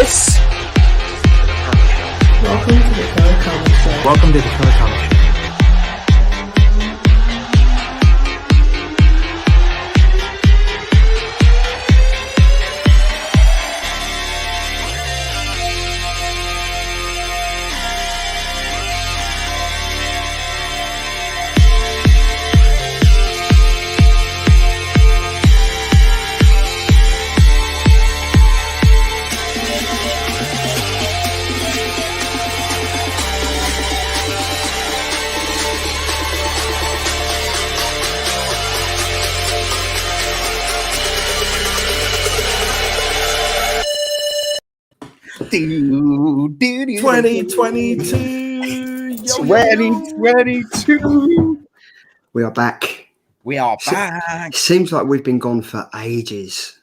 this? Welcome to the Killer Comic Show. Welcome to the Killer Comic Show. Do, 2022. 2022. We are back. We are back. It seems like we've been gone for ages.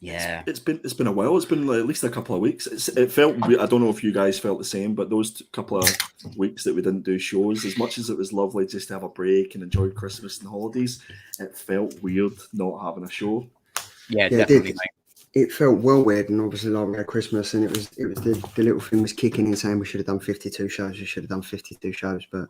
Yeah. It's been a while. It's been at least a couple of weeks. It felt. I don't know if you guys felt the same, but those couple of weeks that we didn't do shows, as much as it was lovely just to have a break and enjoy Christmas and holidays, it felt weird not having a show. Yeah, definitely. It felt well weird, and obviously like we had Christmas, and it was the little thing was kicking in saying we should have done 52 shows. We should have done 52 shows, but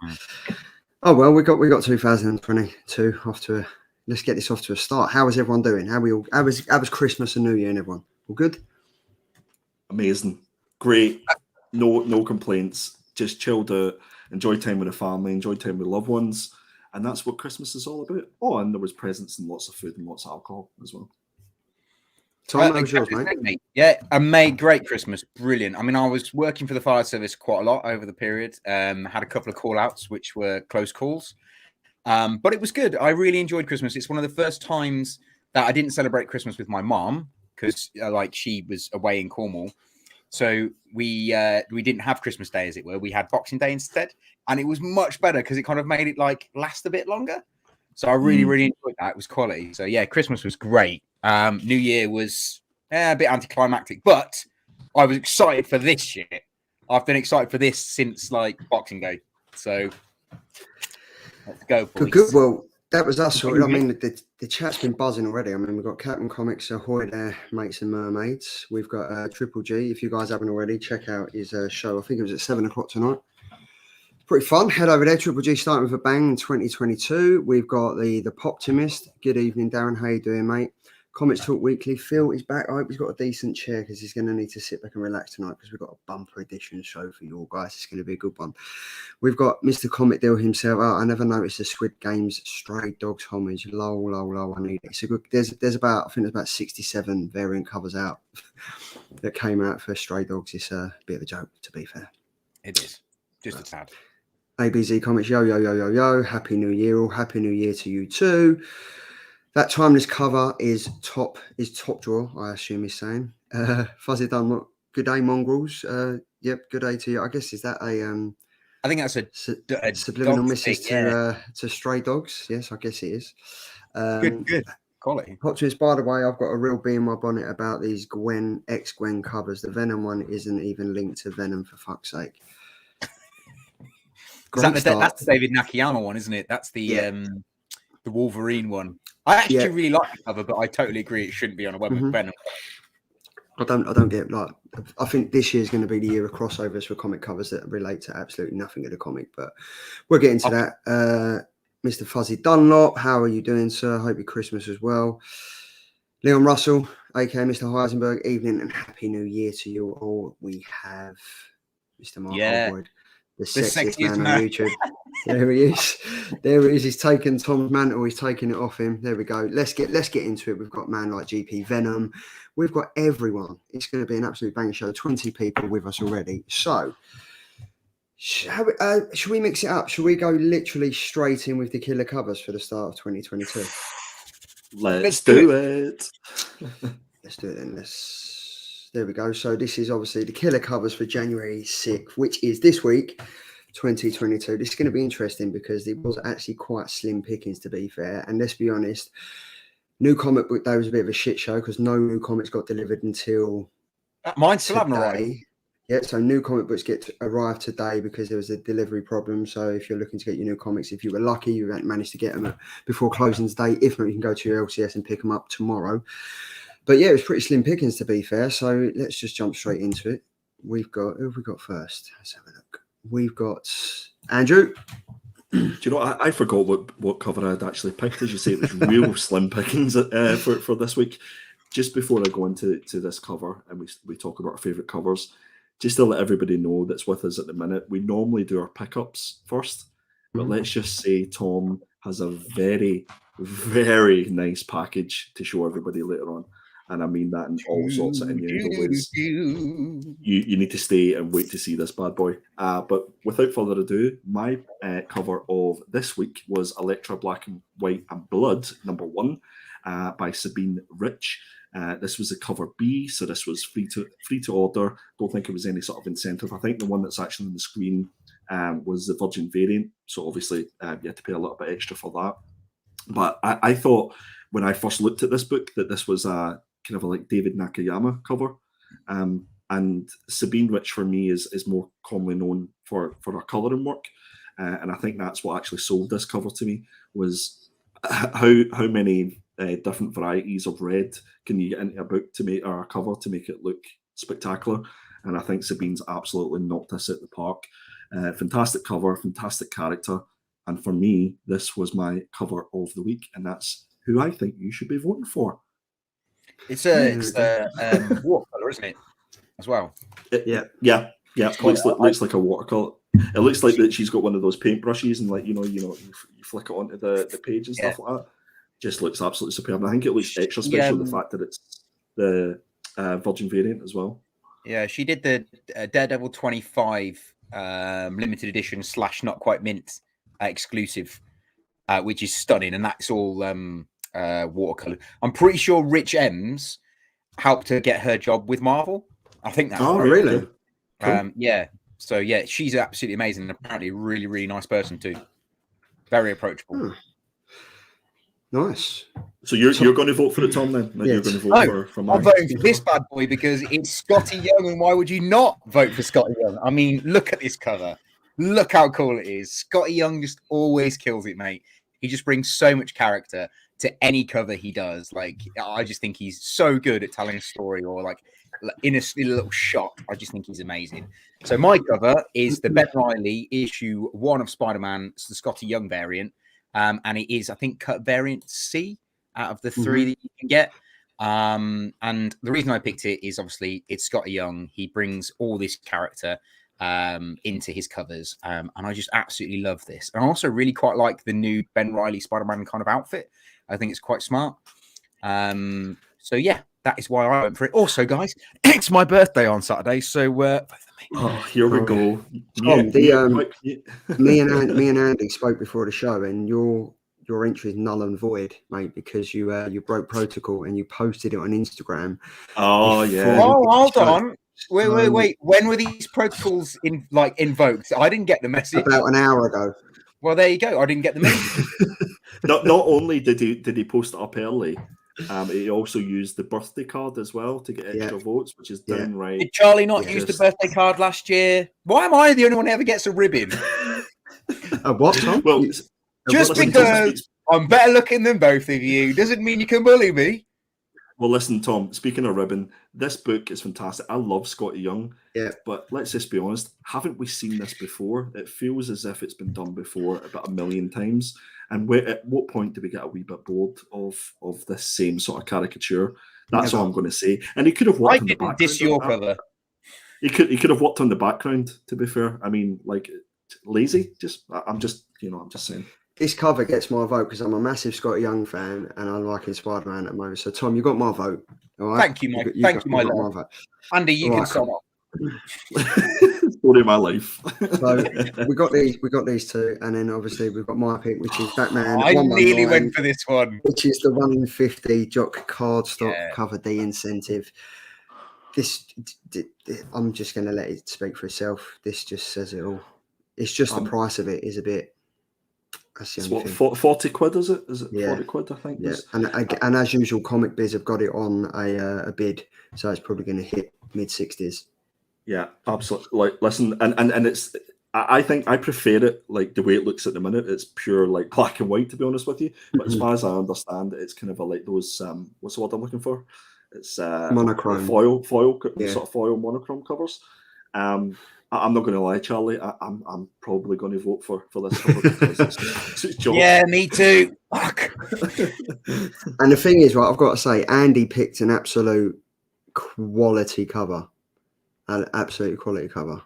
oh well, we got 2022 off to a. Let's get this off to a start. How is everyone doing? How was Christmas and New Year and everyone? All good? Amazing, great. No complaints. Just chilled out, enjoyed time with the family, enjoyed time with loved ones, and that's what Christmas is all about. Oh, and there was presents and lots of food and lots of alcohol as well. Tom, how was yours, mate? Yeah, I made great Christmas. Brilliant. I mean, I was working for the fire service quite a lot over the period. Had a couple of call outs, which were close calls. But it was good. I really enjoyed Christmas. It's one of the first times that I didn't celebrate Christmas with my mom because she was away in Cornwall. So we didn't have Christmas Day, as it were. We had Boxing Day instead. And it was much better because it kind of made it last a bit longer. So I really, really enjoyed that. It was quality. So yeah, Christmas was great. New Year was a bit anticlimactic, but I was excited for this shit. I've been excited for this since Boxing Day. So let's go, boys. Good. Well, that was us. I mean, the chat's been buzzing already. I mean, we've got Captain Comics, Ahoy there, Mates and Mermaids. We've got Triple G. If you guys haven't already, check out his show. I think it was at 7 o'clock tonight. Pretty fun. Head over there. Triple G starting with a bang in 2022. We've got the Poptimist. Good evening, Darren. How you doing, mate? Comics Talk Weekly. Phil is back. I hope he's got a decent chair because he's going to need to sit back and relax tonight because we've got a bumper edition show for you all guys. It's going to be a good one. We've got Mr. Comic Deal himself. Oh, I never noticed the Squid Games Stray Dogs homage. Lol. I need it. So good. There's about 67 variant covers out that came out for Stray Dogs. It's a bit of a joke, to be fair. It is. Just a tad. ABZ Comics. Yo. Happy New Year all. Happy New Year to you too. That timeless cover is top drawer, I assume he's saying. Fuzzy Dunlop, good day, mongrels. Yep, good day to you. I guess is that a I think that's a subliminal message to stray dogs. Yes, I guess it is. Good quality. Poptons, by the way, I've got a real bee in my bonnet about these Gwen covers. The Venom one isn't even linked to Venom, for fuck's sake. That's the David Nakayama one, isn't it? That's the Wolverine one. I actually really like the cover, but I totally agree it shouldn't be on a web with Venom. I don't get I think this year is going to be the year of crossovers for comic covers that relate to absolutely nothing of the comic, but we'll get into that. Mr. Fuzzy Dunlop, how are you doing, sir? Hope your Christmas as well. Leon Russell, aka Mr. Heisenberg, evening and happy new year to you all. We have Mr. Mark Holwood, the sexiest man on YouTube. There he is. He's taken Tom's mantle. He's taking it off him. There we go. Let's get into it. We've got a man like GP Venom. We've got everyone. It's going to be an absolute banger show. 20 people with us already. So, should we mix it up? Should we go literally straight in with the killer covers for the start of 2022? Let's do it. Let's do it then. There we go. So this is obviously the killer covers for January 6th, which is this week. 2022. This is going to be interesting because it was actually quite slim pickings, to be fair. And let's be honest, New Comic Book Day was a bit of a shit show because no new comics got delivered until mine still haven't arrived. Yeah, so new comic books arrived today because there was a delivery problem. So if you're looking to get your new comics, if you were lucky, you managed to get them before closing day. If not, you can go to your LCS and pick them up tomorrow. But yeah, it was pretty slim pickings, to be fair. So let's just jump straight into it. Who have we got first? Let's have a look. We've got Andrew. Do you know, I forgot what cover I had actually picked. As you say, it was real slim pickings for this week. Just before I go into this cover and we talk about our favourite covers, just to let everybody know that's with us at the minute, we normally do our pickups first. But let's just say Tom has a very, very nice package to show everybody later on. And I mean that in all sorts of innuendo ways. You need to stay and wait to see this bad boy. But without further ado, my cover of this week was Electra Black and White and Blood, #1, by Sabine Rich. This was a cover B, so this was free to order. Don't think it was any sort of incentive. I think the one that's actually on the screen was the Virgin variant, so obviously you had to pay a little bit extra for that. But I thought when I first looked at this book that this was a kind of a like David Nakayama cover, and Sabine Rich for me is more commonly known for her colouring work, and I think that's what actually sold this cover to me, was how many different varieties of red can you get into a book to make, or a cover to make it look spectacular. And I think Sabine's absolutely knocked this at the park. Fantastic cover, fantastic character, and for me this was my cover of the week, and that's who I think you should be voting for. It's watercolor, isn't it? As well. Yeah. Looks like a watercolor. It looks like that she's got one of those paintbrushes, and you flick it onto the page and stuff like that. Just looks absolutely superb. And I think it looks extra special, the fact that it's the Virgin variant as well. Yeah, she did the Daredevil 25 limited edition / not quite mint exclusive, which is stunning, and that's all watercolor. I'm pretty sure Rich M's helped her get her job with Marvel. I think that's right. Really? Cool. Yeah. So yeah, she's absolutely amazing, and apparently a really, really nice person too. Very approachable. Nice. So you're going to vote for it, Tom? Then you're going to vote for mine. I'm voting for this bad boy because it's Scotty Young, and why would you not vote for Scotty Young? I mean, look at this cover. Look how cool it is. Scotty Young just always kills it, mate. He just brings so much character to any cover he does. Like, I just think he's so good at telling a story, or like in a little shot. I just think he's amazing. So my cover is the Ben Reilly issue 1 of Spider-Man. It's the Scotty Young variant. And it is, I think, cut variant C out of the 3 that you can get. And the reason I picked it is obviously it's Scotty Young. He brings all this character into his covers. And I just absolutely love this. And I also really quite like the new Ben Reilly Spider-Man kind of outfit. I think it's quite smart. So yeah, that is why I went for it. Also, guys, it's my birthday on Saturday. So here we go. Tom, me and Andy spoke before the show, and your entry is null and void, mate, because you broke protocol and you posted it on Instagram. Oh yeah. Oh, hold on. Wait. When were these protocols invoked? I didn't get the message. About an hour ago. Well, there you go. I didn't get the message. Not only did he post it up early, he also used the birthday card as well to get extra votes, which is downright. Did Charlie not use the birthday card last year? Why am I the only one who ever gets a ribbon? A what, Tom? Well, just because I'm better looking than both of you doesn't mean you can bully me. Well, listen, Tom, speaking of ribbon, this book is fantastic. I love Scotty Young. Yeah. But let's just be honest, haven't we seen this before? It feels as if it's been done before about 1 million times. And at what point do we get a wee bit bored of this same sort of caricature? That's all I'm going to say. And he could have worked on the background. Diss your cover. He could have worked on the background, to be fair. I mean, like, lazy. I'm just saying. This cover gets my vote because I'm a massive Scotty Young fan and I'm liking Spider-Man at the moment. So, Tom, you got my vote. All right? Thank you, my love. Andy, you can sum up. Story of my life. So we got these two, and then obviously we've got my pick, which is Batman. I nearly went for this one, which is the 1 in 50 Jock cardstock cover D incentive. I'm just going to let it speak for itself. This just says it all. It's just the price of it is a bit. It's what, 40 quid, is it? Is it 40 quid, I think? Yeah, and as usual, Comic Biz have got it on a bid, so it's probably going to hit mid-60s. Yeah, absolutely. Like, listen, and it's, I think I prefer it like the way it looks at the minute. It's pure like black and white, to be honest with you. But as far as I understand it, it's kind of like those, what's the word I'm looking for? It's monochrome foil Yeah. sort of foil monochrome covers. I'm not going to lie, Charlie. I'm probably going to vote for this cover because it's Joe. Yeah, me too. Fuck. And the thing is, right, I've got to say, Andy picked an absolute quality cover, an absolute quality cover.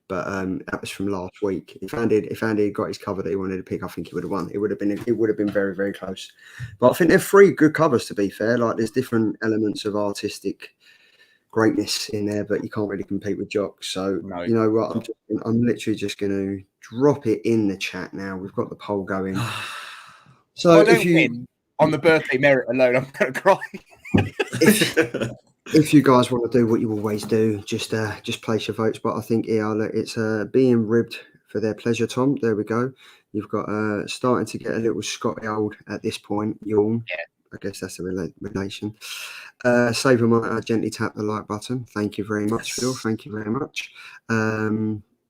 But that was from last week. If Andy had got his cover that he wanted to pick, I think he would have won. It would have been very, very close. But I think they're three good covers, to be fair. Like, there's different elements of artistic greatness in there, but you can't really compete with Jocks. So No. you know what? I'm literally just going to drop it in the chat now. We've got the poll going. So if you win on the birthday merit alone, I'm going to cry. If you guys want to do what you always do, just place your votes. But I think it's being ribbed for their pleasure, Tom. There we go. You've got starting to get a little Scotty old at this point. Yawn. Yeah. I guess that's a relation. Save a moment, gently tap the like button. Thank you very much, Phil. Thank you very much.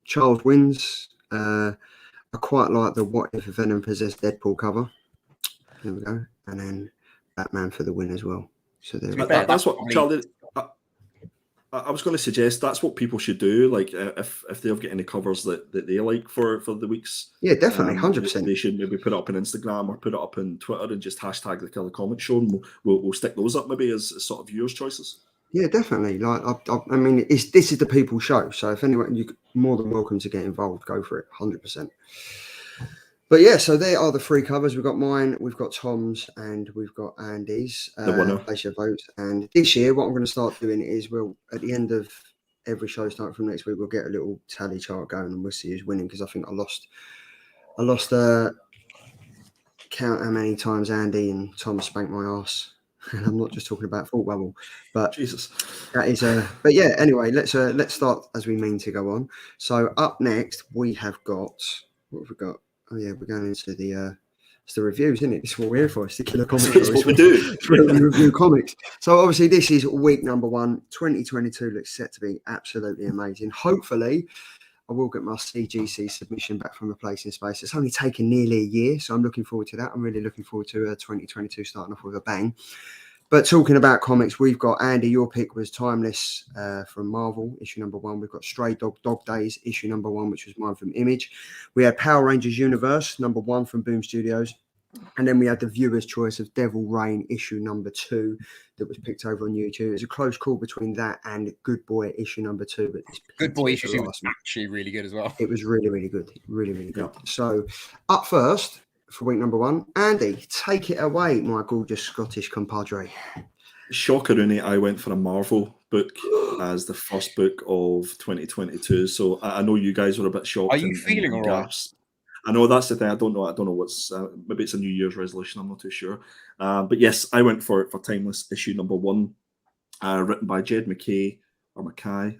Child wins. I quite like the What If Venom Possessed Deadpool cover. There we go. And then Batman for the win as well. So that's what Charlie. I was going to suggest that's what people should do. Like if they've got any covers that they like for the weeks. Yeah, definitely, 100%. They should maybe put it up on Instagram or put it up on Twitter and just hashtag the Killer Comic Show, and we'll stick those up maybe as sort of viewers' choices. Yeah, definitely. Like I mean, this is the people's show. So if anyone, you're more than welcome to get involved. Go for it, 100%. But yeah, so there are the three covers. We've got mine, we've got Tom's, and we've got Andy's. The winner. Place your votes. And this year, what I'm going to start doing is at the end of every show starting from next week, we'll get a little tally chart going and we'll see who's winning, because I think I lost count how many times Andy and Tom spanked my ass. And I'm not just talking about Thought Bubble, but Jesus, that is but yeah, anyway, let's start as we mean to go on. So up next we have got, what have we got? Oh yeah, we're going into it's the reviews, isn't it? It's what we're here for. It's the Killer Comic Show. It's what we do. It's where we review comics. So obviously this is week number 1. 2022 looks set to be absolutely amazing. Hopefully I will get my CGC submission back from the Place in Space. It's only taken nearly a year, so I'm looking forward to that. I'm really looking forward to 2022 starting off with a bang. But talking about comics, we've got, Andy, your pick was Timeless from Marvel, issue number 1. We've got Stray Dog Days, issue number 1, which was mine from Image. We had Power Rangers Universe, number 1 from Boom Studios. And then we had the viewer's choice of Devil Reign, issue number 2, that was picked over on YouTube. It was a close call between that and Good Boy, issue number 2. But Good Boy issue was actually really good as well. It was really, really good. Really, really good. Yeah. So up first for week number 1, Andy, take it away, my gorgeous Scottish compadre. Shockeroonie, I went for a Marvel book as the first book of 2022. So I know you guys were a bit shocked. Are you feeling all right? I know that's the thing. I don't know what's maybe it's a New Year's resolution. I'm not too sure. But yes, I went for Timeless issue number 1, written by Jed MacKay or Mackay.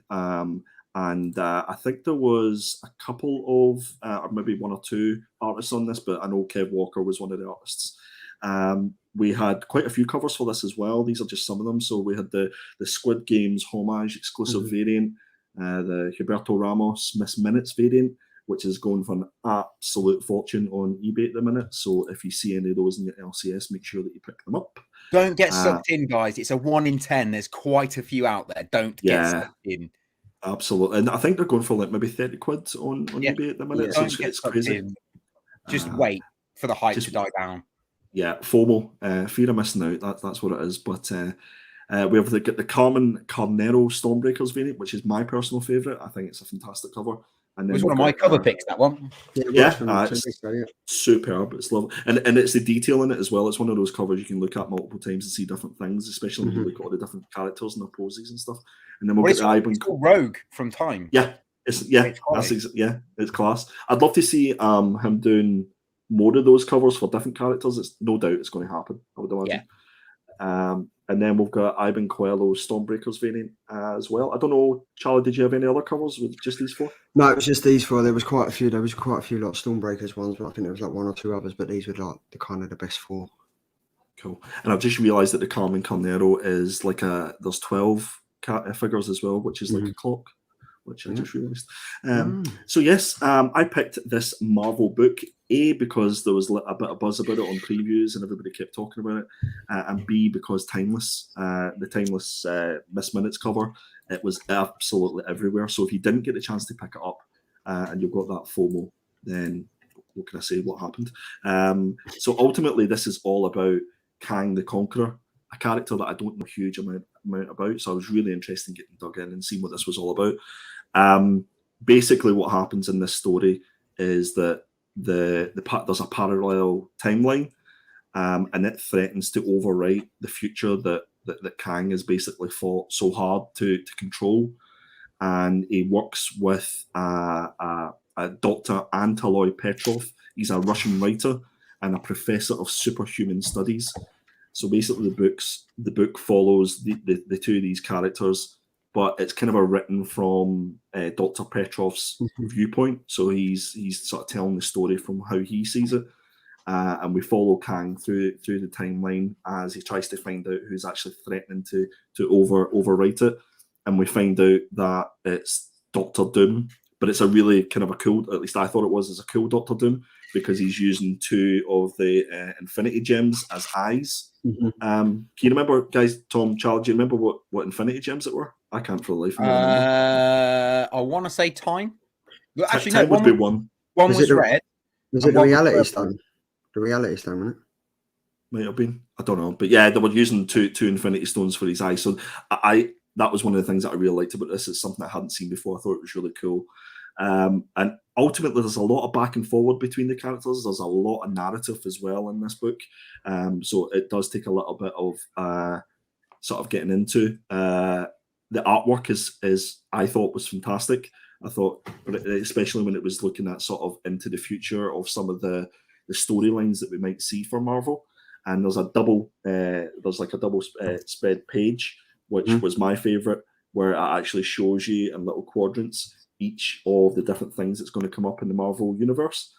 And I think there was a couple of, or maybe 1 or 2 artists on this, but I know Kev Walker was one of the artists. We had quite a few covers for this as well. These are just some of them. So we had the Squid Games homage exclusive variant, the Gilberto Ramos Miss Minutes variant, which is going for an absolute fortune on eBay at the minute. So if you see any of those in your LCS, make sure that you pick them up. Don't get sucked in, guys. It's a 1 in 10. There's quite a few out there. Don't get sucked in. Absolutely. And I think they're going for like maybe 30 quid on eBay at the minute. Yeah. So it's crazy. Just wait for the hype to die down. Yeah, FOMO, fear of missing out. That's what it is. But we have the Carmen Carnero Stormbreakers variant, which is my personal favourite. I think it's a fantastic cover. And then it was one of my cover picks, that one. It's superb. It's lovely. And it's the detail in it as well. It's one of those covers you can look at multiple times and see different things, especially when you look at all the different characters and their poses and stuff. And then it's called Rogue from Time. Yeah. It's class. I'd love to see him doing more of those covers for different characters. It's no doubt it's going to happen, I would imagine. Yeah. And then we've got Ivan Coelho's Stormbreakers variant as well. I don't know, Charlie, did you have any other covers with just these 4? No, it was just these 4. There was quite a few like Stormbreakers ones, but I think there was like 1 or 2 others, but these were like the best 4. Cool. And I've just realised that the Carmen Carnero is like there's 12 figures as well, which is like a clock, which I just realised. So yes, I picked this Marvel book, A, because there was a bit of buzz about it on previews and everybody kept talking about it, and B, because the Timeless Miss Minutes cover, it was absolutely everywhere. So if you didn't get the chance to pick it up and you've got that FOMO, then what can I say? What happened? So ultimately, this is all about Kang the Conqueror, a character that I don't know a huge amount about. So I was really interested in getting dug in and seeing what this was all about. Basically, what happens in this story is that there's a parallel timeline, and it threatens to overwrite the future that Kang has basically fought so hard to control. And he works with Dr. Antaloy Petrov. He's a Russian writer and a professor of superhuman studies. So basically, the book follows the two of these characters, but it's kind of written from Dr. Petrov's viewpoint. So he's sort of telling the story from how he sees it, and we follow Kang through the timeline as he tries to find out who's actually threatening to overwrite it. And we find out that it's Doctor Doom, but it's a really kind of a cool, at least I thought it was, as a cool Doctor Doom, because he's using two of the Infinity Gems as eyes. Can you remember, guys, Tom, Charlie, do you remember what Infinity Gems it were? I can't for the life of me remember. I want to say time. Well, actually, time no, would be one. One was red. Was it the Reality Stone? The Reality Stone, wasn't it? Might have been. I don't know. But yeah, they were using two Infinity Stones for his eyes. So that was one of the things that I really liked about this. It's something I hadn't seen before. I thought it was really cool. And ultimately, there's a lot of back and forward between the characters. There's a lot of narrative as well in this book. So it does take a little bit of sort of getting into. The artwork is I thought was fantastic. I thought, especially when it was looking at sort of into the future of some of the storylines that we might see for Marvel. And there's a double spread page, which was my favorite, where it actually shows you in little quadrants each of the different things that's going to come up in the Marvel universe.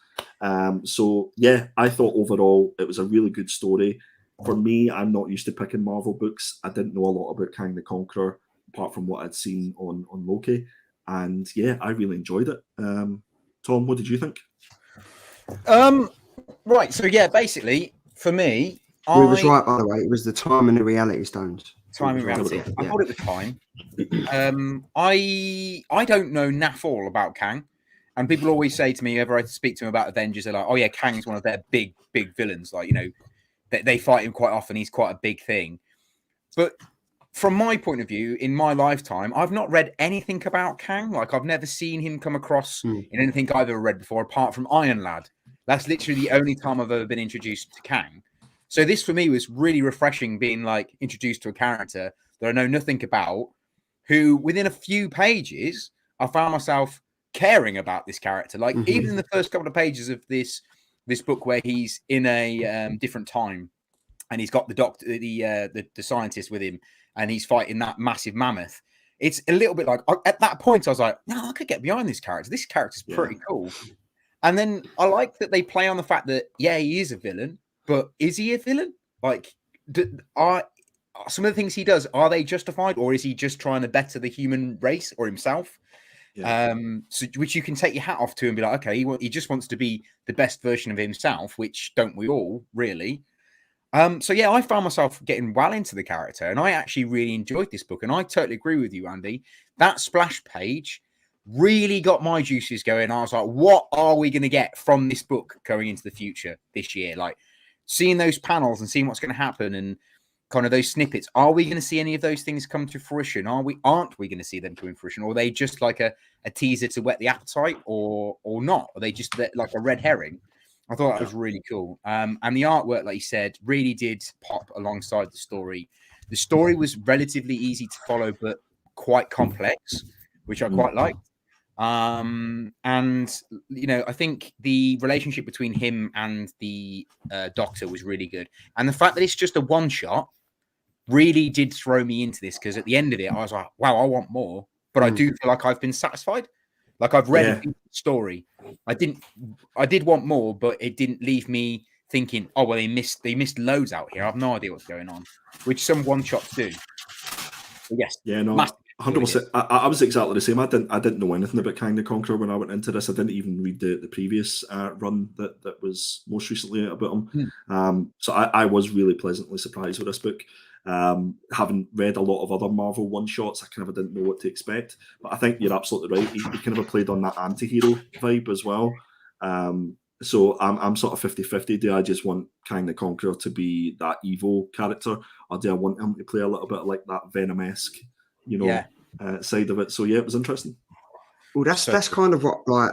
So yeah, I thought overall it was a really good story. For me, I'm not used to picking Marvel books. I didn't know a lot about Kang the Conqueror, apart from what I'd seen on Loki. And yeah, I really enjoyed it. Tom, what did you think? Right, so yeah, basically, for me, We was right, by the way. It was the time and the Reality Stones. Time and reality. I thought it was time. I don't know naff all about Kang, and people always say to me, whenever I speak to them about Avengers, they're like, "Oh yeah, Kang's one of their big villains." Like, you know, they fight him quite often. He's quite a big thing. But from my point of view, in my lifetime, I've not read anything about Kang. Like, I've never seen him come across in anything I've ever read before, apart from Iron Lad. That's literally the only time I've ever been introduced to Kang. So this for me was really refreshing, being like introduced to a character that I know nothing about, who within a few pages, I found myself caring about this character. Like even in the first couple of pages of this book, where he's in a different time, and he's got the doctor, the scientist with him, and he's fighting that massive mammoth. It's a little bit like at that point I was like, no, I could get behind this character. This character's pretty cool. And then I like that they play on the fact that he is a villain. But is he a villain? Like, are some of the things he does, are they justified, or is he just trying to better the human race or himself? Yeah. So which you can take your hat off to and be like, okay, he just wants to be the best version of himself, which don't we all, really? So yeah, I found myself getting well into the character, and I actually really enjoyed this book. And I totally agree with you, Andy. That splash page really got my juices going. I was like, what are we going to get from this book going into the future this year? Like, seeing those panels and seeing what's going to happen and kind of those snippets. Are we going to see any of those things come to fruition? Aren't we going to see them come to fruition? Or are they just like a teaser to whet the appetite, or not? Are they just like a red herring? I thought that was really cool. And the artwork, like you said, really did pop alongside the story. The story was relatively easy to follow, but quite complex, which I quite liked. And you know, I think the relationship between him and the doctor was really good, and the fact that it's just a one shot really did throw me into this, because at the end of it I was like, wow, I want more. But I do feel like I've been satisfied. Like, I've read a story. I did want more, but it didn't leave me thinking, oh well, they missed loads out here. I have no idea what's going on, which some one shots do. But yes, 100%. I was exactly the same. I didn't know anything about Kang the Conqueror when I went into this. I didn't even read the previous run that was most recently about him. So I was really pleasantly surprised with this book. Having read a lot of other Marvel one-shots, I kind of didn't know what to expect. But I think you're absolutely right. He kind of played on that anti-hero vibe as well. So I'm sort of 50-50. Do I just want Kang the Conqueror to be that evil character, or do I want him to play a little bit like that Venom-esque, side of it? So yeah, it was interesting. Well, that's kind of what, like,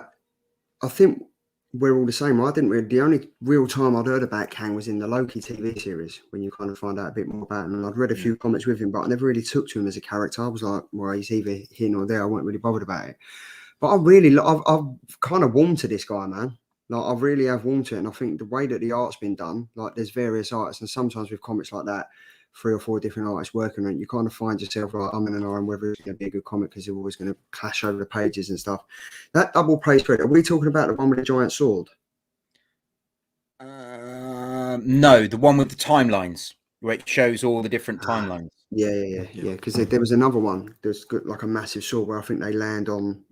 I think we're all the same. I didn't really. The only real time I'd heard about Kang was in the Loki TV series, when you kind of find out a bit more about him. And I'd read a few comics with him, but I never really took to him as a character. I was like, well, he's either here or there. I wasn't really bothered about it. But I've kind of warmed to this guy, man. Like, I really have warmed to it. And I think the way that the art's been done, like, there's various artists, and sometimes with comics like that, 3 or 4 different artists working on it, you kind of find yourself like, I'm in an iron whether it's going to be a good comic, because they're always going to clash over the pages and stuff. That double page spread, are we talking about the one with the giant sword? No, the one with the timelines, where it shows all the different timelines. Yeah. Because there was another one. There's like a massive sword where I think they land in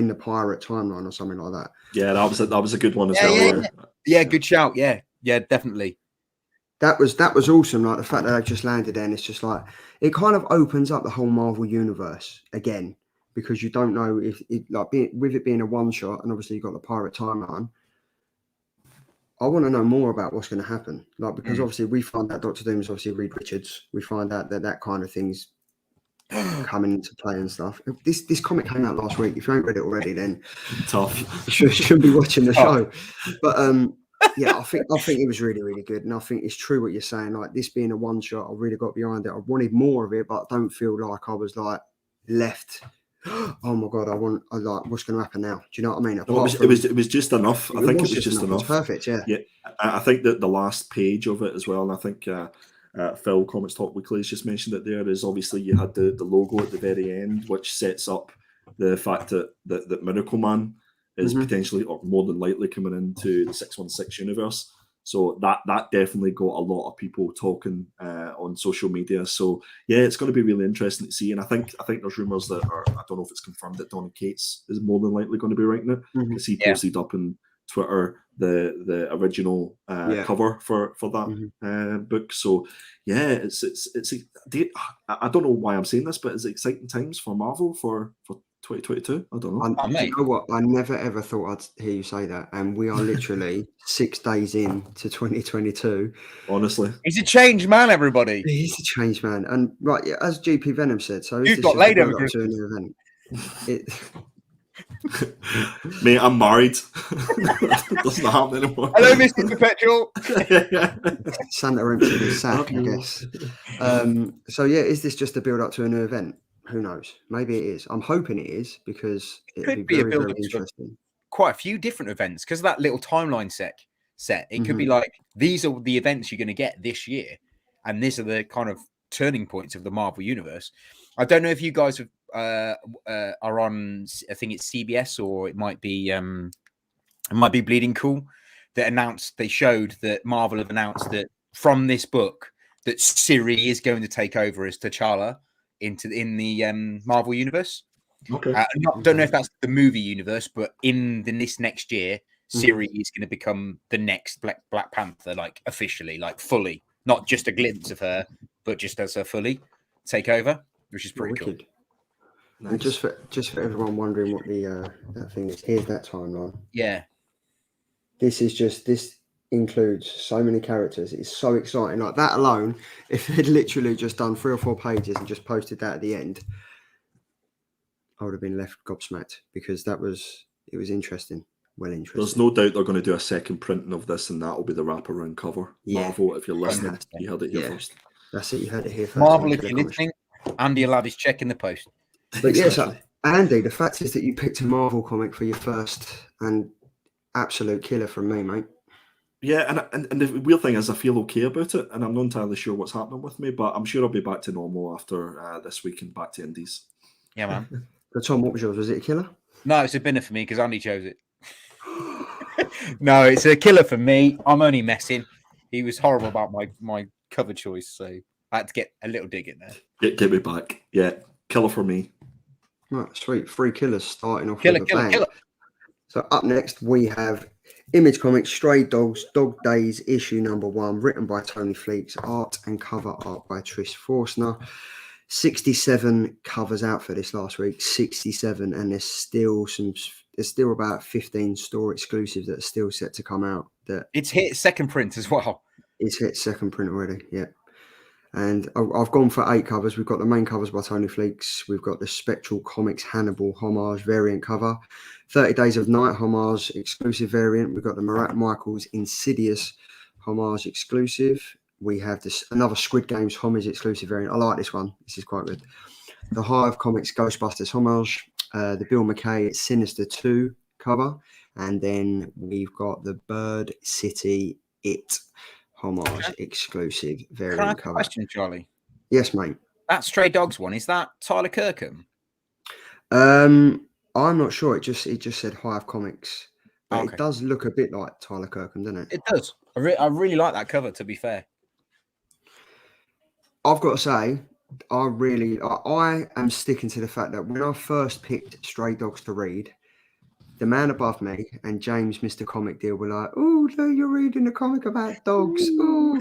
the pirate timeline or something like that. Yeah, that was a good one as well. Yeah, good shout. Yeah, definitely. That was awesome. Like, the fact that they've just landed there, and it's just like, it kind of opens up the whole Marvel universe again, because you don't know if it, like, with it being a one shot, and obviously you've got the pirate timeline. I want to know more about what's going to happen. Like, because obviously we find out Dr. Doom is obviously Reed Richards. We find out that kind of thing's coming into play and stuff. This comic came out last week. If you haven't read it already, then tough. You shouldn't be watching the show. But yeah, I think it was really, really good. And I think it's true what you're saying. Like, this being a one shot, I really got behind it. I wanted more of it, but I don't feel like I was like left. Oh my god, I like, what's going to happen now? Do you know what I mean? It was just enough. I think it was just enough. It's perfect. Yeah. I think that the last page of it as well, and I think Phil Comics Talk Weekly has just mentioned it there, is obviously you had the logo at the very end, which sets up the fact that Miracle Man is potentially, or more than likely, coming into the 616 universe. So that definitely got a lot of people talking on social media. So yeah, it's going to be really interesting to see. And I think there's rumours that I don't know if it's confirmed, that Donny Cates is more than likely going to be writing it, because he posted up on Twitter the original cover for that book. So yeah, it's I don't know why I'm saying this, but it's exciting times for Marvel for 2022. I don't know. You know what? I never ever thought I'd hear you say that, and we are literally 6 days into 2022. Honestly, he's a changed man, everybody. He's a changed man, and right, as GP Venom said, so you got laid over to a new event. Mate, I'm married. That doesn't happen anymore. Hello, Mr. Perpetual. Santa emptied his sack, I guess. So yeah, is this just a build up to a new event? Who knows? Maybe it is. I'm hoping it is, because it could be very, very interesting. Quite a few different events, because of that little timeline set. It could be like, these are the events you're going to get this year, and these are the kind of turning points of the Marvel universe. I don't know if you guys are on, I think it's CBS, or it might be Bleeding Cool, they showed that Marvel have announced that from this book that Siri is going to take over as T'Challa in the Marvel universe. Okay. I don't know if that's the movie universe, but in this next year, Siri is going to become the next Black Panther, like officially, like fully, not just a glimpse of her, but just as her fully take over, which is pretty cool. Nice. And just for everyone wondering what the that thing is, here's that timeline. Yeah. This includes so many characters. It's so exciting. Like, that alone, if they'd literally just done 3 or 4 pages and just posted that at the end, I would have been left gobsmacked, because it was interesting. Well, interesting. There's no doubt they're going to do a second printing of this, and that will be the wraparound cover. Yeah. Marvel, if you're listening, you heard it here first. That's it. You heard it here first. Marvel, if you're listening, Andy will have his check in the post. But yes, Andy, the fact is that you picked a Marvel comic for your first, and absolute killer from me, mate. Yeah, and the weird thing is, I feel okay about it, and I'm not entirely sure what's happening with me, but I'm sure I'll be back to normal after this week and back to Indies. Yeah, man. But Tom, what was yours? Was it a killer? No, it's a binner for me, because Andy chose it. No, it's a killer for me. I'm only messing. He was horrible about my cover choice, so I had to get a little dig in there. Get me back. Yeah. Killer for me. Right, sweet. 3 killers starting off Killer, with a bang. killer. So up next we have Image Comics Stray Dogs Dog Days issue number 1, written by Tony Fleecs, art and cover art by Trish Forstner. 67 covers out for this last week, 67, and there's still about 15 store exclusives that are still set to come out. That it's hit second print as well. It's hit second print already, yeah. And I've gone for 8 covers. We've got the main covers by Tony Fleecs. We've got the Spectral Comics Hannibal homage variant cover. 30 Days of Night homage exclusive variant. We've got the Marat Michaels Insidious homage exclusive. We have this another Squid Games homage exclusive variant. I like this one. This is quite good. The Hive Comics Ghostbusters homage. The Bill McKay Sinister 2 cover. And then we've got the Bird City It homage exclusive variant Can I ask a cover. question, Charlie? Yes, mate. That Stray Dogs one, is that Tyler Kirkham? I'm not sure. It just said Hive Comics, but Okay. it does look a bit like Tyler Kirkham, doesn't it? It does. I really like that cover, to be fair. I've got to say, I am sticking to the fact that when I first picked Stray Dogs to read, the man above me and James, Mr. Comic Deal, were like, "Oh, no, you're reading a comic about dogs. Oh,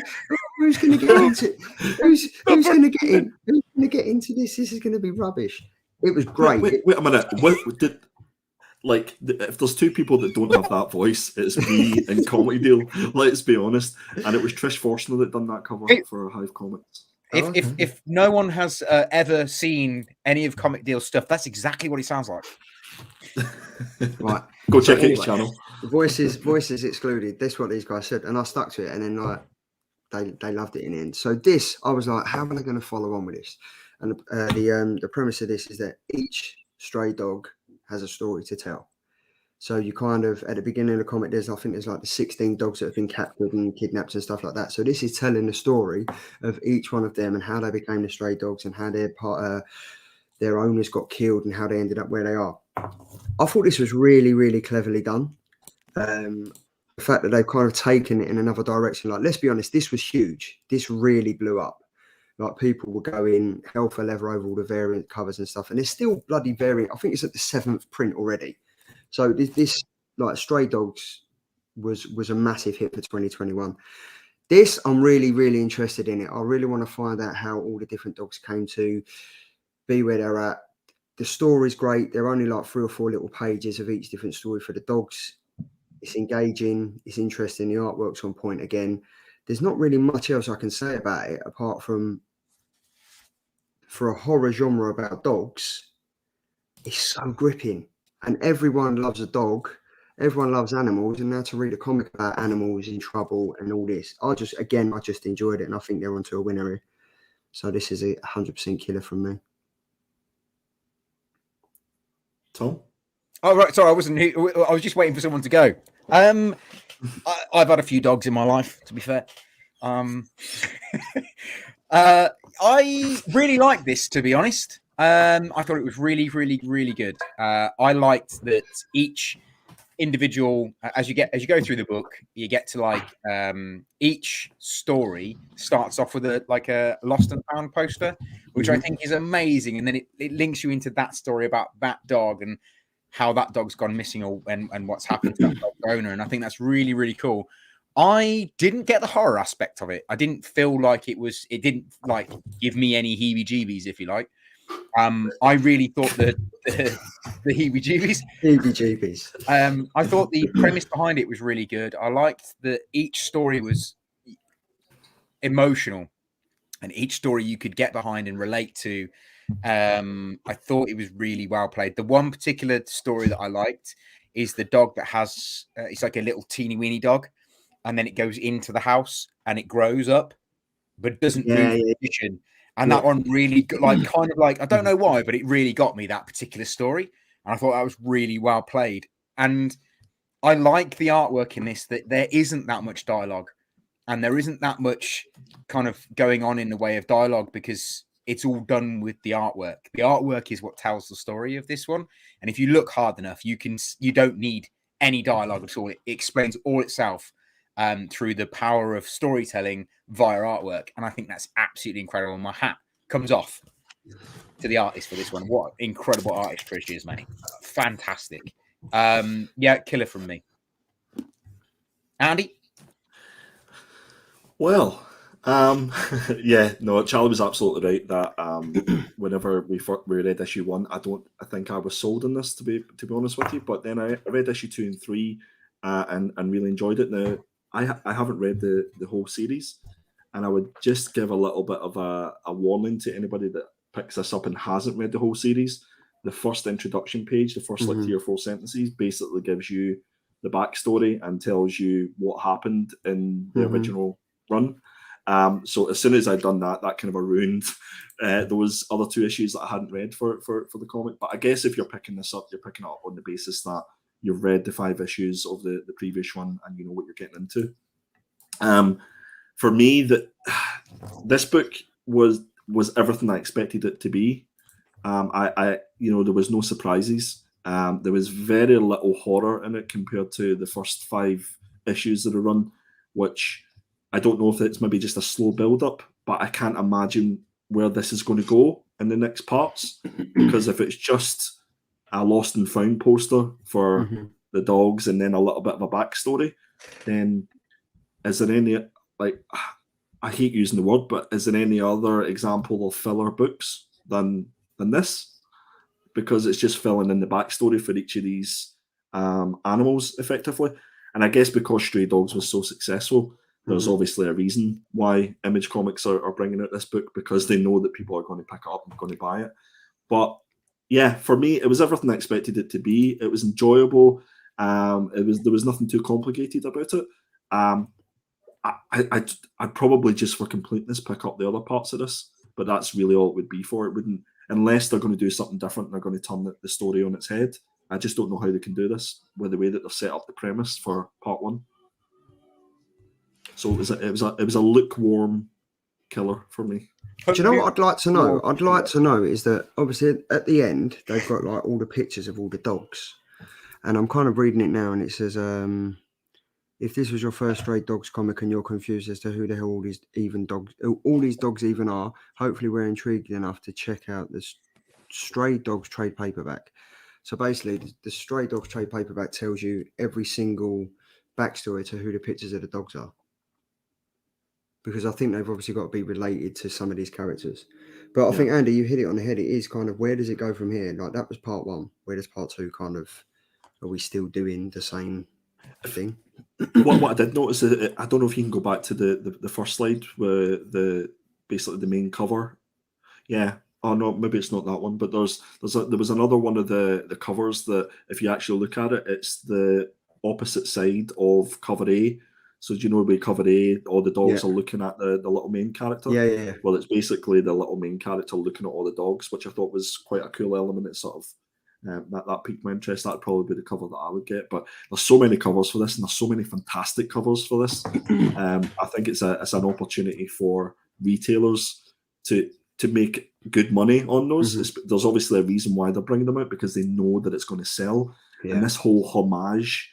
who's going to get into? Who's going to get in? Who's going to get into this? This is going to be rubbish." It was great. Wait a minute. If there's 2 people that don't have that voice, it's me and Comedy Deal. Let's be honest. And it was Trish Forstner that done that cover for Hive Comics. If no one has ever seen any of Comic Deal's stuff, that's exactly what he sounds like. Right, go check out his channel. Voices excluded. That's what these guys said, and I stuck to it. And then they loved it in the end. So this, I was like, how am I going to follow on with this? And the premise of this is that each stray dog has a story to tell. So you kind of, at the beginning of the comic, there's like the 16 dogs that have been captured and kidnapped and stuff like that. So this is telling the story of each one of them and how they became the stray dogs and how their owners got killed and how they ended up where they are. I thought this was really, really cleverly done. The fact that they've kind of taken it in another direction. Like, let's be honest, this was huge. This really blew up. Like, people were going hell for leather over all the variant covers and stuff. And there's still bloody variant. I think it's at the 7th print already. So this like Stray Dogs was a massive hit for 2021. This, I'm really, really interested in it. I really want to find out how all the different dogs came to be where they're at. The story's great. They're only like 3 or 4 little pages of each different story for the dogs. It's engaging. It's interesting. The artwork's on point again. There's not really much else I can say about it apart from, for a horror genre about dogs, it's so gripping. And everyone loves a dog. Everyone loves animals. And now to read a comic about animals in trouble and all this, I just enjoyed it. And I think they're onto a winner here. So this is a 100% killer from me. Tom? Oh, right. Sorry, I was just waiting for someone to go. I've had a few dogs in my life, to be fair. I really liked this, to be honest. I thought it was really, really, really good. I liked that each individual, as you go through the book, you get to like each story starts off with a lost and found poster, which I think is amazing, and then it links you into that story about that dog and how that dog's gone missing and what's happened to that dog's owner, and I think that's really, really cool. I didn't get the horror aspect of it. I didn't feel like it didn't like give me any heebie-jeebies, if you like. I really thought that the heebie-jeebies. Heebie-jeebies. I thought the premise behind it was really good. I liked that each story was emotional, and each story you could get behind and relate to. I thought it was really well played. The one particular story that I liked is the dog that has it's like a little teeny weeny dog, and then it goes into the house and it grows up, but doesn't lose position. And that one really, like, kind of like, I don't know why, but it really got me, that particular story. And I thought that was really well played. And I like the artwork in this, that there isn't that much dialogue and there isn't that much kind of going on in the way of dialogue because it's all done with the artwork. The artwork is what tells the story of this one. And if you look hard enough, you don't need any dialogue at all. It explains all itself through the power of storytelling via artwork. And I think that's absolutely incredible. My hat comes off. to the artist for this one. What incredible artist Trish is, mate. Fantastic. Yeah, killer from me. Andy? Well, yeah, no, Charlie was absolutely right that whenever we read issue 1, I think I was sold on this to be honest with you. But then I read issue 2 and 3 and really enjoyed it. Now I haven't read the whole series, and I would just give a little bit of a warning to anybody that picks this up and hasn't read the whole series. The first introduction page, the first like 3 or 4 sentences, basically gives you the backstory and tells you what happened in the original run. So as soon as I'd done that kind of ruined those other 2 issues that I hadn't read for the comic. But I guess if you're picking this up, you're picking it up on the basis that you've read the 5 issues of the previous one and you know what you're getting into. For me, this book was everything I expected it to be. I there was no surprises. There was very little horror in it compared to the first 5 issues of the run, which I don't know if it's maybe just a slow build-up, but I can't imagine where this is going to go in the next parts. Because if it's just a lost and found poster for the dogs and then a little bit of a backstory, then is there any, like, I hate using the word, but is there any other example of filler books than this? Because it's just filling in the backstory for each of these animals, effectively. And I guess because Stray Dogs was so successful, there's obviously a reason why Image Comics are bringing out this book, because they know that people are going to pick it up and going to buy it. But yeah, for me, it was everything I expected it to be. It was enjoyable. There was nothing too complicated about it. I'd probably just for completeness pick up the other parts of this, but that's really all it would be for. It wouldn't, unless they're going to do something different and they're going to turn the story on its head. I just don't know how they can do this with the way that they've set up the premise for part 1. So it was a lukewarm killer for me. Do you know what I'd like to know? I'd like to know is that obviously at the end they've got like all the pictures of all the dogs, and I'm kind of reading it now, and it says, if this was your first Stray Dogs comic and you're confused as to who the hell all these dogs even are, hopefully we're intrigued enough to check out this Stray Dogs trade paperback. So basically, the Stray Dogs trade paperback tells you every single backstory to who the pictures of the dogs are. Because I think they've obviously got to be related to some of these characters. But I think, Andy, you hit it on the head. It is kind of, where does it go from here? Like, that was part 1. Where does part 2 kind of, are we still doing the same thing? What I did notice is, I don't know if you can go back to the first slide where basically the main cover. Yeah. Oh no, maybe it's not that one, but there was another one of the covers that if you actually look at it, it's the opposite side of cover A. So do you know where cover A, all the dogs are looking at the little main character? Yeah. Well, it's basically the little main character looking at all the dogs, which I thought was quite a cool element. It's sort of that piqued my interest. That'd probably be the cover that I would get. But there's so many covers for this, and there's so many fantastic covers for this. I think it's an opportunity for retailers to make good money on those. There's obviously a reason why they're bringing them out, because they know that it's going to sell. Yeah. And this whole homage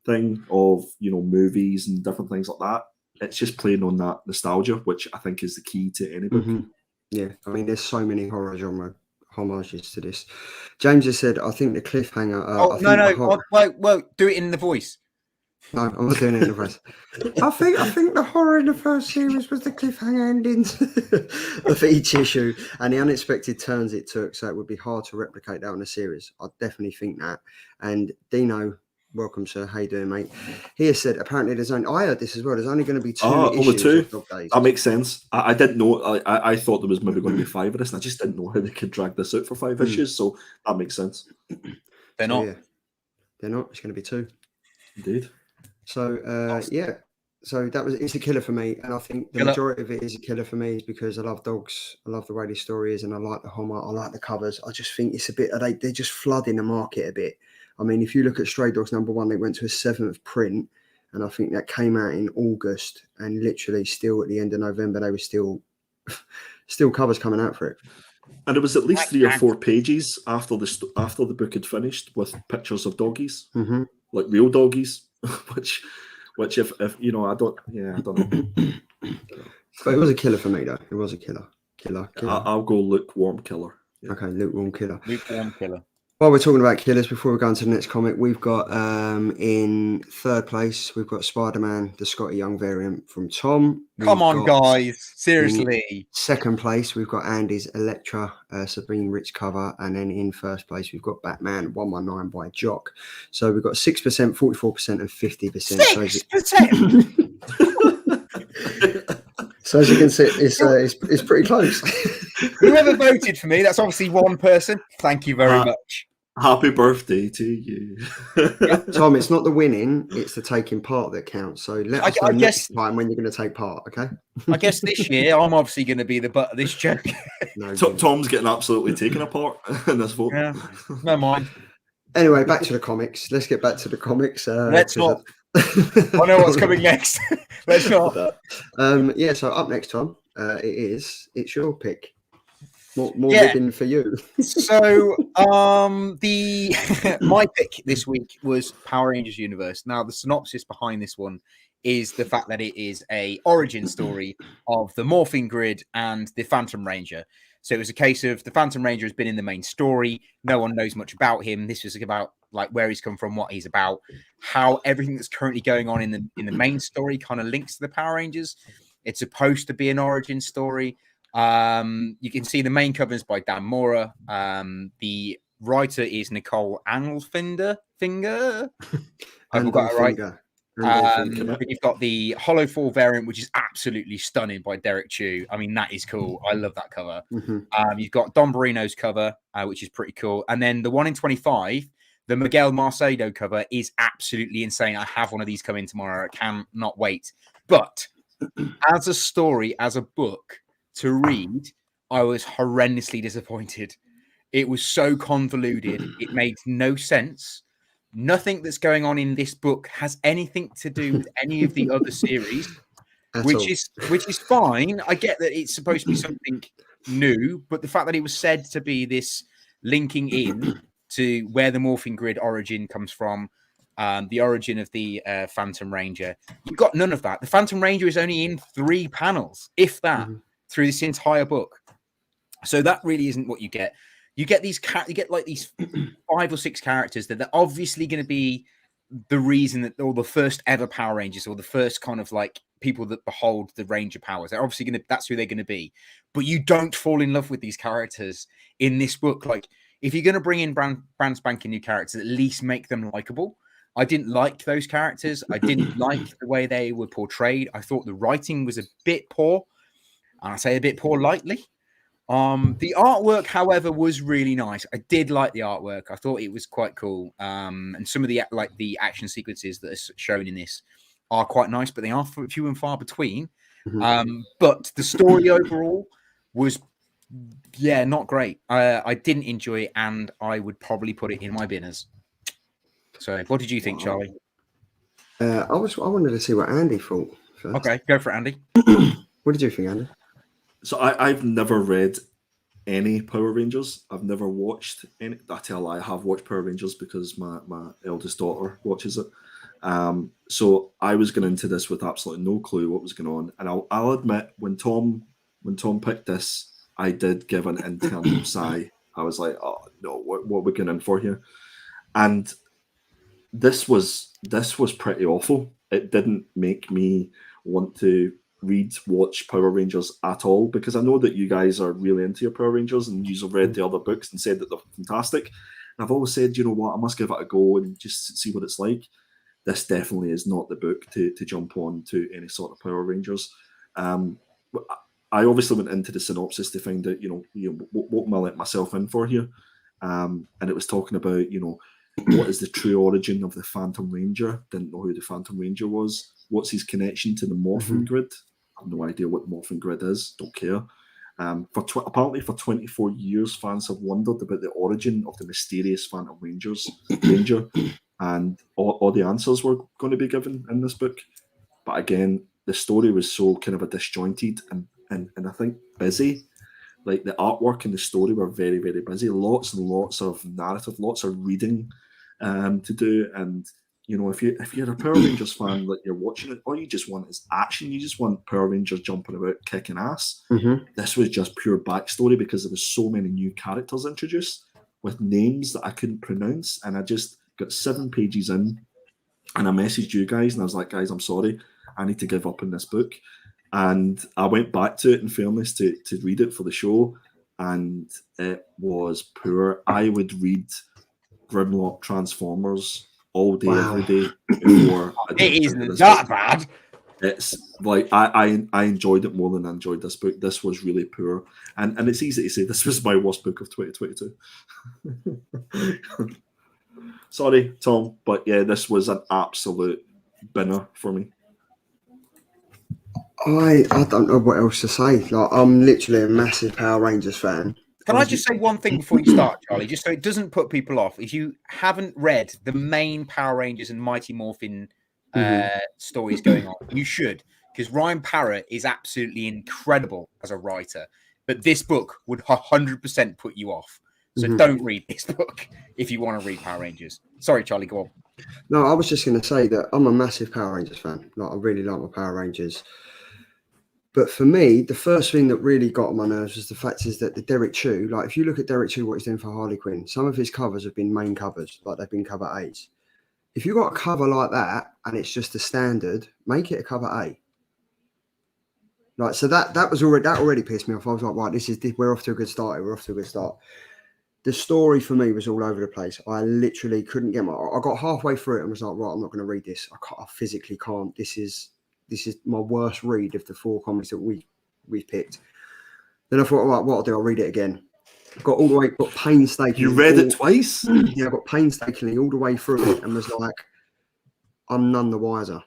thing of movies and different things like that, it's just playing on that nostalgia, which I think is the key to any book. Yeah, I mean, there's so many horror genre homages to this. James has said, I think the cliffhanger. Well, do it in the voice. No, I'm not doing it in the voice. I think the horror in the first series was the cliffhanger endings of each issue and the unexpected turns it took. So it would be hard to replicate that on a series. I definitely think that. And Dino, welcome, sir. How you doing, mate? He has said apparently I heard this as well. There's only going to be 2 issues. Only 2. That makes sense. I didn't know. I thought there was maybe going to be 5 of this, and I just didn't know how they could drag this out for 5 issues. So that makes sense. They're not. Yeah. They're not. It's going to be 2. Indeed. So So it's a killer for me, and I think the majority of it is a killer for me is because I love dogs, I love the way the story is, and I like the Homer, I like the covers. I just think it's a bit they're just flooding the market a bit. I mean, if you look at Stray Dogs #1, they went to a 7th print, and I think that came out in August, and literally still at the end of November they were still covers coming out for it. And there was at least 3 or 4 pages after the book had finished with pictures of doggies, like real doggies, which if you know, I don't know. But it was a killer for me, though. It was a killer. I'll go lukewarm killer. Okay, lukewarm killer. Lukewarm killer. While we're talking about killers, before we go on to the next comic, we've got in third place, we've got Spider-Man, the Scotty Young variant from Tom. Come on, guys. Seriously. In second place, we've got Andy's Elektra, Sabine Rich cover. And then in first place, we've got Batman 119 by Jock. So we've got 6%, 44%, and 50%. 6%? So as you can see, it's pretty close. Whoever voted for me, that's obviously one person. Thank you very much. Happy birthday to you. Tom, it's not the winning, it's the taking part that counts. So let us know next time when you're going to take part, okay? I guess this year I'm obviously going to be the butt of this joke. No, Tom's getting absolutely taken apart in this vote. Yeah, no mind. Anyway, back to the comics. Let's get back to the comics. Let's not. I know what's coming next. Let's not. Yeah, so up next, Tom, it's your pick. More ribbon for you. So my pick this week was Power Rangers Universe. Now the synopsis behind this one is the fact that it is a origin story of the Morphing Grid and the Phantom Ranger. So it was a case of the Phantom Ranger has been in the main story. No one knows much about him. This was about like where he's come from, what he's about, how everything that's currently going on in the main story kind of links to the Power Rangers. It's supposed to be an origin story. You can see the main covers by Dan Mora. The writer is Nicole Andelfinger. I hope I got it right. You've got the Hollow Fall variant, which is absolutely stunning by Derek Chu. I mean, that is cool. I love that cover. You've got Don Barino's cover, which is pretty cool. And then the one in 25, the Miguel Marcedo cover is absolutely insane. I have one of these coming tomorrow. I cannot wait. But as a story, as a book to read, I was horrendously disappointed. It was so convoluted. It made no sense. Nothing that's going on in this book has anything to do with any of the other series, which is fine. I get that it's supposed to be something new, but the fact that it was said to be this linking in to where the Morphing Grid origin comes from, the origin of the Phantom Ranger, you've got none of that. The Phantom Ranger is only in 3 panels, if that, through this entire book. So that really isn't what you get. You get these like these 5 or 6 characters that are obviously going to be the reason that, or the first ever Power Rangers, or the first kind of like people that behold the Ranger powers. They're obviously that's who they're going to be. But you don't fall in love with these characters in this book. Like, if you're going to bring in brand spanking new characters, at least make them likable. I didn't like those characters. I didn't like the way they were portrayed. I thought the writing was a bit poor. And I say a bit poor lightly. The artwork, however, was really nice. I did like the artwork. I thought it was quite cool. And some of the action sequences that are shown in this are quite nice, but they are few and far between. But the story overall was, not great. I didn't enjoy it, and I would probably put it in my binners. So, what did you think, Charlie? I wanted to see what Andy thought first. Okay, go for it, Andy. What did you think, Andy? So I've never read any Power Rangers. I've never watched any. I tell a lie, I have watched Power Rangers because my eldest daughter watches it. So I was going into this with absolutely no clue what was going on. And I'll admit, when Tom picked this, I did give an internal sigh. I was like, oh no, what are we going in for here? And this was pretty awful. It didn't make me want to watch Power Rangers at all, because I know that you guys are really into your Power Rangers and you've read the other books and said that they're fantastic. And I've always said, you know what, I must give it a go and just see what it's like. This definitely is not the book to jump on to any sort of Power Rangers. I obviously went into the synopsis to find out, what am I let myself in for here? And it was talking about, what is the true origin of the Phantom Ranger? Didn't know who the Phantom Ranger was. What's his connection to the Morphing Grid? I have no idea what the Morphing Grid is. Don't care. Apparently for 24 years, fans have wondered about the origin of the mysterious Phantom Ranger, and all the answers were going to be given in this book. But again, the story was so kind of a disjointed and I think busy. Like, the artwork and the story were very, very busy. Lots and lots of narrative, lots of reading to do, and you know, if you're a Power Rangers fan, like you're watching it, all you just want is action. You just want Power Rangers jumping about, kicking ass. Mm-hmm. This was just pure backstory because there was so many new characters introduced with names that I couldn't pronounce, and I just got 7 pages in, and I messaged you guys, and I was like, guys, I'm sorry, I need to give up on this book. And I went back to it, in fairness, to read it for the show, and it was poor. I would read Grimlock Transformers all day, every day before. It isn't that bad. It's like I enjoyed it more than I enjoyed this book. This was really poor, and it's easy to say this was my worst book of 2022. Sorry, Tom, but yeah, this was an absolute binner for me. I don't know what else to say. Like, I'm literally a massive Power Rangers fan. Can I just say one thing before you start, Charlie, just so it doesn't put people off? If you haven't read the main Power Rangers and Mighty Morphin stories going on, you should, because Ryan Parrott is absolutely incredible as a writer. But this book would 100% put you off. So don't read this book if you want to read Power Rangers. Sorry, Charlie, go on. No, I was just going to say that I'm a massive Power Rangers fan. Like, I really like my Power Rangers. But for me, the first thing that really got on my nerves was the fact is that the Derek Chew, like if you look at Derek Chew, what he's doing for Harley Quinn, some of his covers have been main covers, like they've been cover A's. If you've got a cover like that and it's just a standard, make it a cover A. Like, so that already pissed me off. I was like, right, we're off to a good start. We're off to a good start. The story for me was all over the place. I literally couldn't get I got halfway through it and was like, right, I'm not going to read this. I physically can't. This is my worst read of the 4 comics that we picked. Then I thought, all right, what I'll do, I'll read it again. Got all the way, got painstakingly. You read it twice? Yeah, I got painstakingly all the way through it and was like, I'm none the wiser.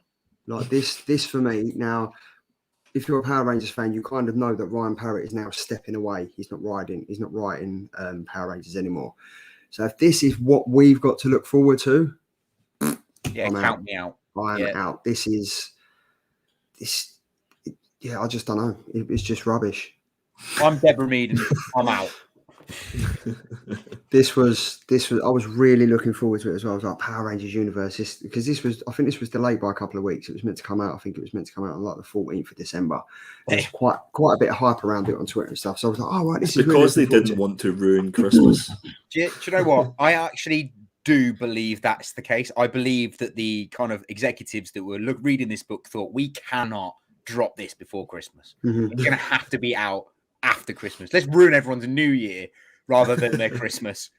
Like this for me now. If you're a Power Rangers fan, you kind of know that Ryan Parrott is now stepping away. He's not writing Power Rangers anymore. So if this is what we've got to look forward to, yeah, count me out. I'm out. I just don't know. It's just rubbish. I'm Deborah Mead and I'm out. This was. I was really looking forward to it as well. I was like, Power Rangers Universe, because I think this was delayed by a couple of weeks. It was meant to come out. I think it was meant to come out on like the 14th of December. There's quite a bit of hype around it on Twitter and stuff. So I was like, oh right, this is because really they didn't want to ruin Christmas. Do you know what? I actually do believe that's the case. I believe that the kind of executives that were reading this book thought we cannot drop this before Christmas. Mm-hmm. It's going to have to be out after Christmas. Let's ruin everyone's New Year rather than their Christmas.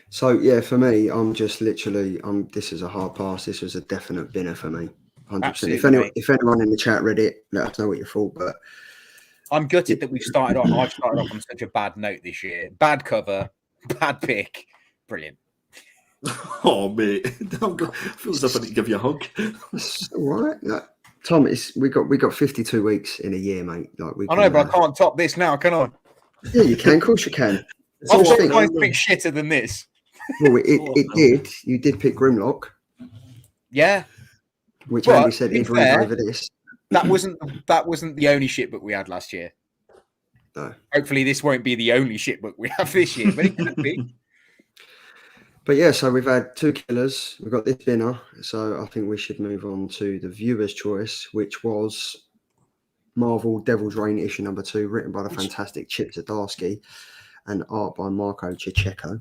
So yeah, for me, I'm just literally, this is a hard pass. This was a definite winner for me, 100%. If anyone in the chat read it, let us know what you thought. But I'm gutted that I've started off on such a bad note this year. Bad cover, bad pick, brilliant. Oh mate, it feels as if I need to give you a hug. It's all right. Like, Tom, we got 52 weeks in a year, mate. Like I know, but I can't top this now, can I? Yeah, you can. Of course, you can. I've got a bit shitter than this. Well, it did. You did pick Grimlock. Yeah. Which Andy said he'd read over this. That wasn't the only shit book we had last year. No. Hopefully this won't be the only shit book we have this year, but it could be. But yeah, so we've had 2 killers. We've got this winner. So I think we should move on to the viewer's choice, which was Marvel Devil's Reign issue number 2, written by the fantastic Chip Zdarsky and art by Marco Checchetto.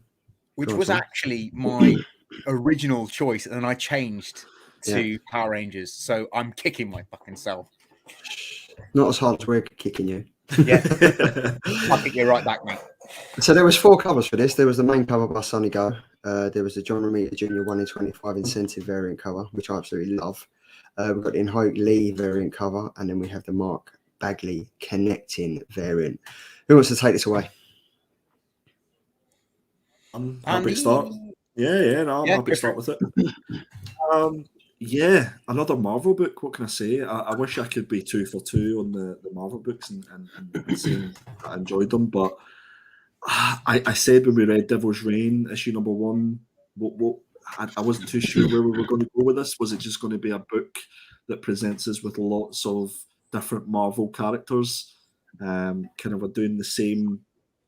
Which was actually my original choice, and then I changed to Power Rangers. So I'm kicking my fucking self. Not as hard as we're kicking you. Yeah. I'll kick you right back, mate. So there was 4 covers for this. There was the main cover by Sonny Go. There was the John Romita Jr. 1 in 25 incentive variant cover, which I absolutely love. We've got the Inhoke Lee variant cover, and then we have the Mark Bagley connecting variant. Who wants to take this away? I'm happy to start. I'm happy to start with it. Another Marvel book. What can I say? I wish I could be 2 for 2 on the Marvel books and saying I enjoyed them, but I said when we read Devil's Reign issue number 1, I wasn't too sure where we were going to go with this. Was it just going to be a book that presents us with lots of different Marvel characters, kind of doing the same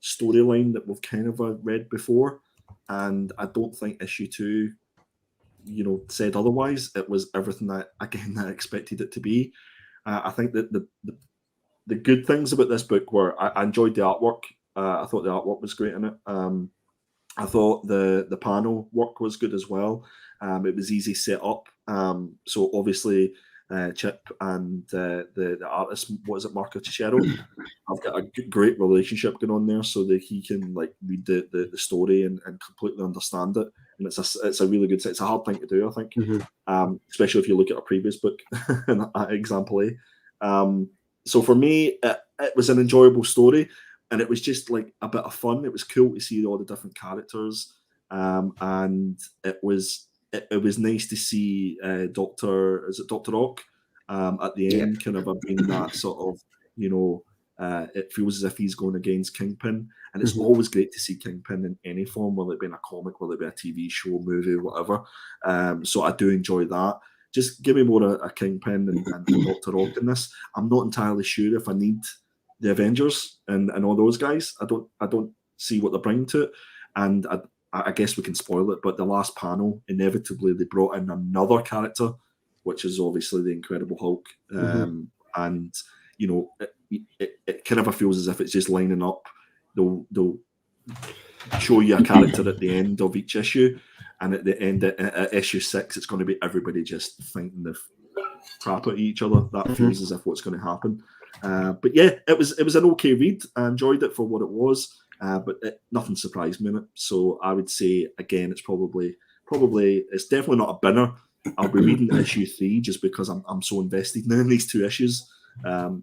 storyline that we've kind of read before? And I don't think issue 2 said otherwise. It was everything that I expected it to be. I think that the good things about this book were I enjoyed the artwork. I thought the artwork was great in it. I thought the panel work was good as well. It was easy set up. So obviously, Chip and the artist, what is it, Marco Checchetto, I've got a great relationship going on there, so that he can read the story and completely understand it. And it's a really good set. It's a hard thing to do, I think, especially if you look at a previous book, example A. So for me, it was an enjoyable story, and it was just like a bit of fun. It was cool to see all the different characters, and it was nice to see Dr. Ock at the end, kind of being that sort of, it feels as if he's going against Kingpin, and it's always great to see Kingpin in any form, whether it be in a comic, whether it be a TV show, movie, whatever. So I do enjoy that. Just give me more a Kingpin and Dr. Ock in this. I'm not entirely sure if I need the Avengers and all those guys. I don't see what they're bringing to it, and I guess we can spoil it, but the last panel, inevitably, they brought in another character, which is obviously the Incredible Hulk. And, it kind of feels as if it's just lining up. They'll show you a character at the end of each issue, and at the end at issue 6, it's going to be everybody just thinking the crap at each other. That feels as if what's going to happen. But yeah, it was an okay read. I enjoyed it for what it was. But nothing surprised me in it. So I would say, again, it's probably it's definitely not a binner. I'll be reading issue 3 just because I'm so invested in these 2 issues.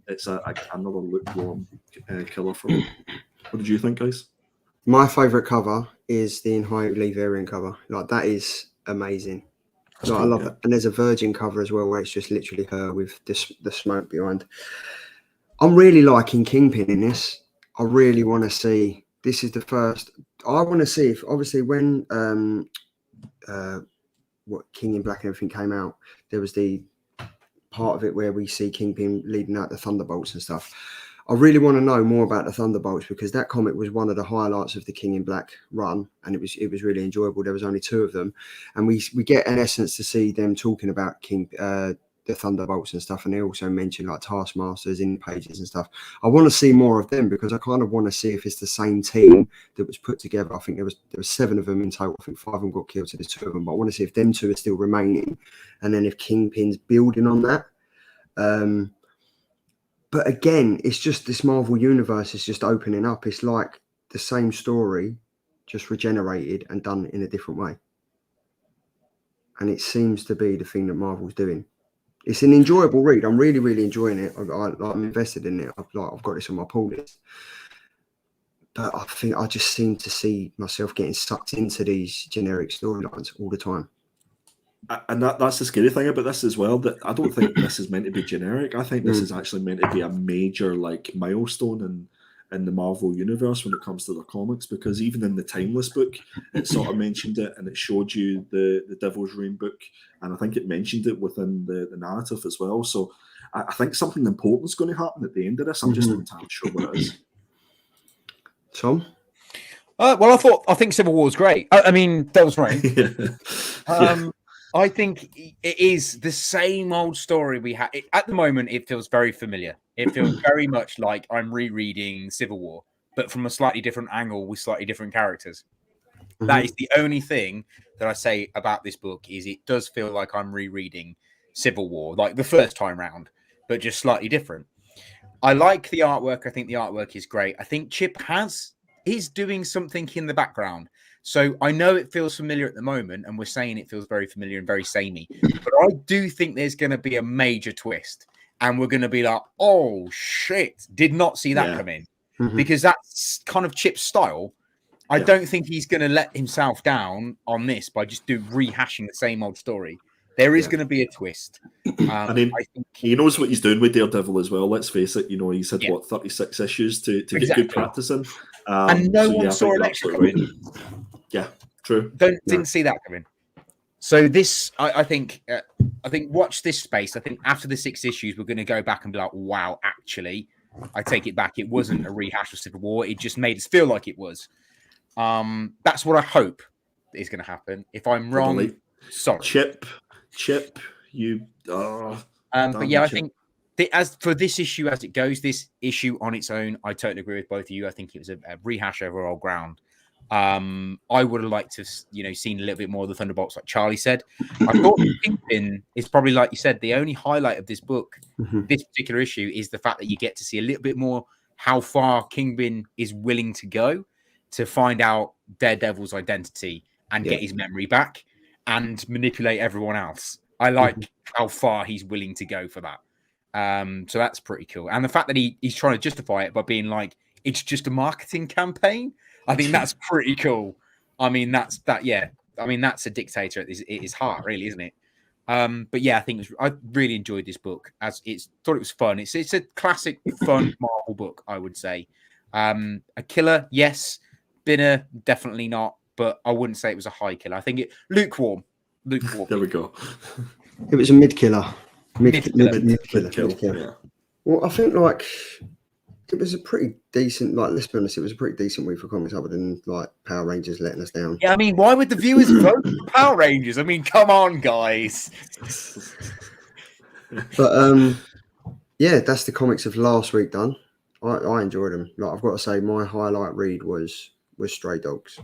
It's another lukewarm killer for me. What did you think, guys? My favourite cover is the Inhite Lee variant cover. Like, that is amazing. I love that. And there's a Virgin cover as well, where it's just literally her with the smoke behind. I'm really liking Kingpin in this. I really want to see. This is the first. I want to see if, obviously, when what King in Black and everything came out, there was the part of it where we see Kingpin leading out the Thunderbolts and stuff. I really want to know more about the Thunderbolts, because that comic was one of the highlights of the King in Black run, and it was really enjoyable. There was only 2 of them, and we get in essence to see them talking about the Thunderbolts and stuff, and they also mention like Taskmasters in pages and stuff. I want to see more of them, because I kind of want to see if it's the same team that was put together. I think there was 7 of them in total. I think 5 of them got killed, so there's 2 of them. But I want to see if them 2 are still remaining, and then if Kingpin's building on that. But again, it's just this Marvel universe is just opening up. It's like the same story, just regenerated and done in a different way. And it seems to be the thing that Marvel's doing. It's an enjoyable read. I'm really, really enjoying it. I'm invested in it. I've got this on my pull list. But I think I just seem to see myself getting sucked into these generic storylines all the time. And that's the scary thing about this as well, that I don't think this is meant to be generic. I think this is actually meant to be a major milestone in the Marvel universe when it comes to their comics, because even in the Timeless book, it sort of mentioned it, and it showed you the Devil's Reign book, and I think it mentioned it within the narrative as well. So I think something important is going to happen at the end of this. I'm just not entirely sure what it is. Tom? Well, I think Civil War is great. I mean, Devil's Reign. I think it is the same old story we had. At the moment, it feels very familiar. It feels very much like I'm rereading Civil War, but from a slightly different angle with slightly different characters. That is the only thing that I say about this book, is it does feel like I'm rereading Civil War, like the first time round, but just slightly different. I like the artwork. I think the artwork is great. I think Chip is doing something in the background. So I know it feels familiar at the moment, and we're saying it feels very familiar and very samey, but I do think there's going to be a major twist, and we're going to be like, oh shit, did not see that come in, because that's kind of Chip's style. I don't think he's going to let himself down on this by just rehashing the same old story. There is going to be a twist. I think he knows what he's doing with Daredevil as well. Let's face it. He's had 36 issues to get good practice in, and no one saw an extra. Right. Yeah, true. Didn't see that coming. So this, I think, watch this space. I think after the 6 issues, we're going to go back and be like, wow, actually, I take it back. It wasn't a rehash of Civil War. It just made us feel like it was. That's what I hope is going to happen. If I'm wrong, Sorry. Chip, you. But yeah, I think as for this issue as it goes, this issue on its own, I totally agree with both of you. I think it was a rehash over old ground. I would have liked to have, seen a little bit more of the Thunderbolts, like Charlie said. I thought Kingpin is probably, like you said, the only highlight of this book, this particular issue, is the fact that you get to see a little bit more how far Kingpin is willing to go to find out Daredevil's identity and get his memory back and manipulate everyone else. I like how far he's willing to go for that. So that's pretty cool. And the fact that he's trying to justify it by being like, it's just a marketing campaign. I think that's pretty cool. I mean, that's a dictator at his heart, really, isn't it? But yeah, I really enjoyed this book. Thought it was fun. It's a classic, fun Marvel book, I would say. A killer, yes. Binner, definitely not. But I wouldn't say it was a high killer. I think lukewarm. There we go. It was a mid killer. Mid killer. Yeah. Well, I think it was a pretty decent. Let's be honest, it was a pretty decent week for comics, other than Power Rangers letting us down. Yeah, I mean, why would the viewers vote for Power Rangers? I mean, come on, guys. But yeah, that's the comics of last week done. I enjoyed them. I've got to say, my highlight read was Stray Dogs.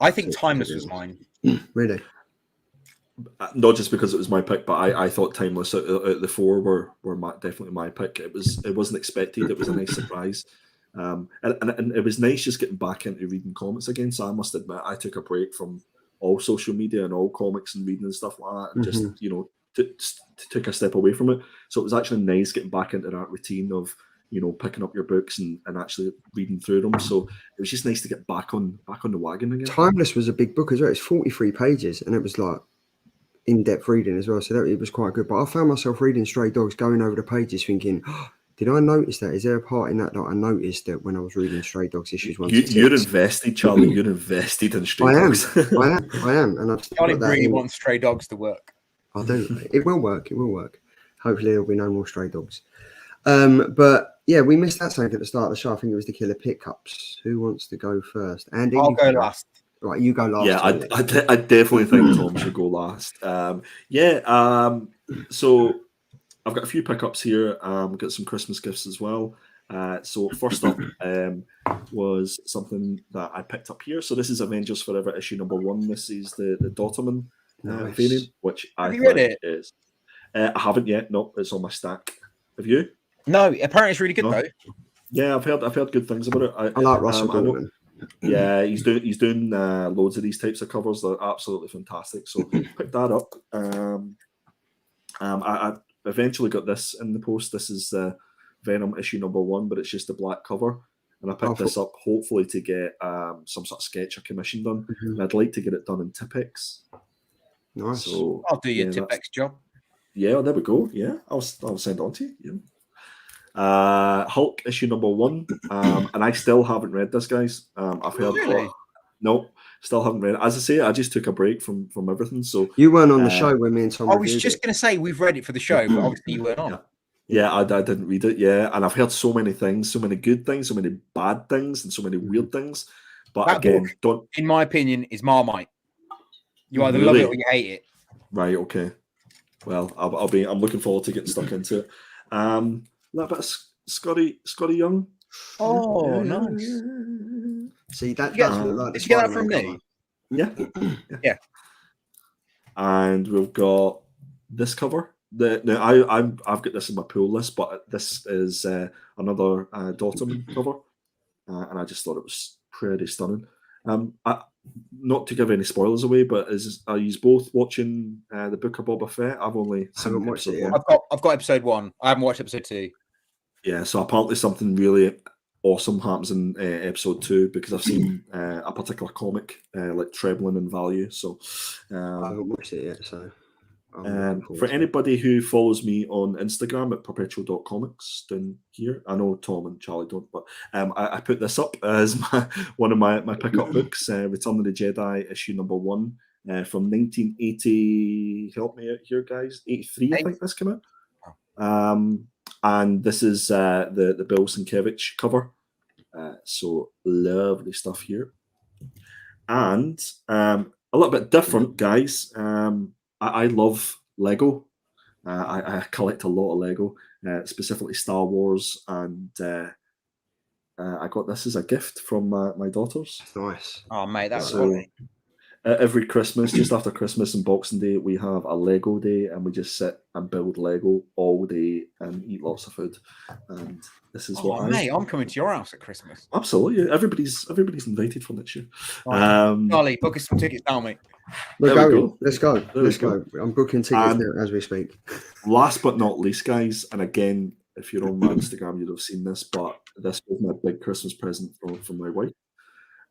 I think Timeless was mine. Really? Not just because it was my pick, but I thought Timeless out the four were definitely my pick. It wasn't expected. It was a nice surprise, and it was nice just getting back into reading comics again. So I must admit, I took a break from all social media and all comics and reading and stuff like that, and just took a step away from it. So it was actually nice getting back into that routine of picking up your books and actually reading through them. So it was just nice to get back on the wagon again. Timeless was a big book as well. It's 43 pages, and it was in-depth reading as well, so it was quite good. But I found myself reading Stray Dogs, going over the pages, thinking, did I notice that? Is there a part in that I noticed that when I was reading Stray Dogs issues 1 to 6? You're invested, Charlie. You're invested in Stray Dogs. I am, and I've Charlie really wants Stray Dogs to work. I do. It will work. Hopefully, there'll be no more Stray Dogs. But yeah, we missed that saying at the start of the show. I think it was the killer pickups. Who wants to go first? Andy, I'll go last. Right, you go last. Yeah, I definitely think Tom should go last. So I've got a few pickups here. Got some Christmas gifts as well. So first up was something that I picked up here. So this is Avengers Forever issue number 1. This is the Dotterman variant, which I think is. I haven't yet. No, it's on my stack. Have you? No, apparently it's really good though. Yeah, I've heard good things about it. I like Russell Gordon. Yeah, he's doing loads of these types of covers. They're absolutely fantastic. So pick that up. I eventually got this in the post. This is Venom issue number 1, but it's just a black cover. And I picked this up hopefully to get some sort of sketch or commission done. And I'd like to get it done in Tipex. Nice. So I'll do your Tipex job. Yeah, there we go. Yeah, I'll send it on to you. Yeah. Hulk issue number 1, and I still haven't read this, guys. I've heard no, still haven't read it. As I say, I just took a break from everything. So you weren't on the show when me and Tom. I was just going to say we've read it for the show, but obviously you weren't on. Yeah, I didn't read it. Yeah, and I've heard so many things, so many good things, so many bad things, and so many weird things. But that again, book, in my opinion, is Marmite. You either love it or you hate it. Right. Okay. Well, I'm looking forward to getting stuck into it. That bit of Scotty Young. Oh, nice. See that? Did you get that from me? Yeah. And we've got this cover. I've got this in my pull list, but this is another Dotterman cover, and I just thought it was pretty stunning. Not to give any spoilers away, but are you both watching the Book of Boba Fett? I've only haven't watched it yet. I've got episode 1. I haven't watched episode 2. Yeah, so apparently something really awesome happens in episode 2 because I've seen a particular comic like trebling in value. So I haven't watched it yet. So for anybody who follows me on Instagram at perpetual.comics down here, I know Tom and Charlie don't, but I put this up as one of my pickup books, Return of the Jedi issue number 1 from 1980. Help me out here, guys. 83, I think this came out. And this is the Bill Sienkiewicz cover. So lovely stuff here. And a little bit different, guys. I love Lego. I collect a lot of Lego, specifically Star Wars, and I got this as a gift from my daughters. Nice. Oh, mate, that's So quality. every Christmas, just after Christmas and Boxing Day, we have a Lego day, and we just sit and build Lego all day and eat lots of food. And this is Oh, what mate, I'm coming to your house at Christmas. Absolutely, everybody's invited for next year. Charlie, book us some tickets now, mate. We're There we going. go. Let's go. There we Let's go. I'm booking tickets now as we speak. Last but not least, guys, and again, if you're on my Instagram, you'd have seen this, but this was my big Christmas present from my wife,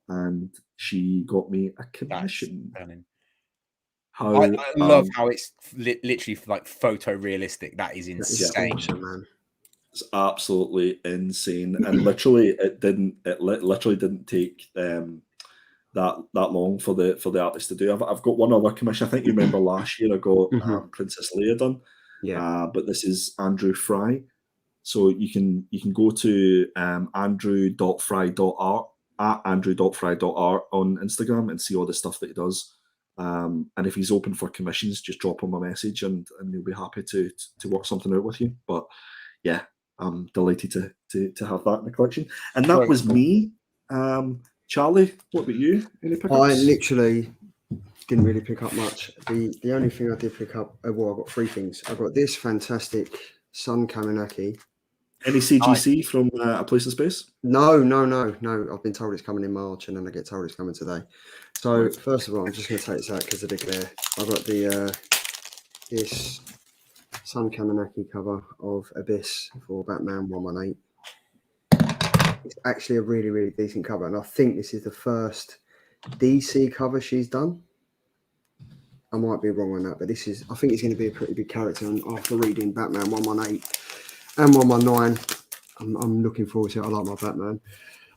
and she got me a commission. I love how it's literally like photorealistic. That is insane. Awesome, man. It's absolutely insane, and literally, it literally didn't take that long for the artist to do. I've got one other commission. I think you remember last year I got Princess Leia done. Yeah. But this is Andrew Fry. So you can go to andrew.fry.art at andrew.fry.art on Instagram and see all the stuff that he does. And if he's open for commissions, just drop him a message and he'll be happy to work something out with you. But yeah, I'm delighted to have that in the collection. And that was me. Charlie, what about you? Any pickups? I literally didn't really pick up much. The only thing I did pick up, well, I got 3 things. I got this fantastic Sun Kaminaki. Any CGC from A Place in Space? No. I've been told it's coming in March, and then I get told it's coming today. So first of all, I'm just going to take this out because of the glare. I got the this Sun Kaminaki cover of Abyss for Batman 118. It's actually a really, really decent cover, and I think this is the first DC cover she's done. I might be wrong on that, but I think it's going to be a pretty big character. And after reading Batman 118 and 119, I'm looking forward to it. I like my Batman.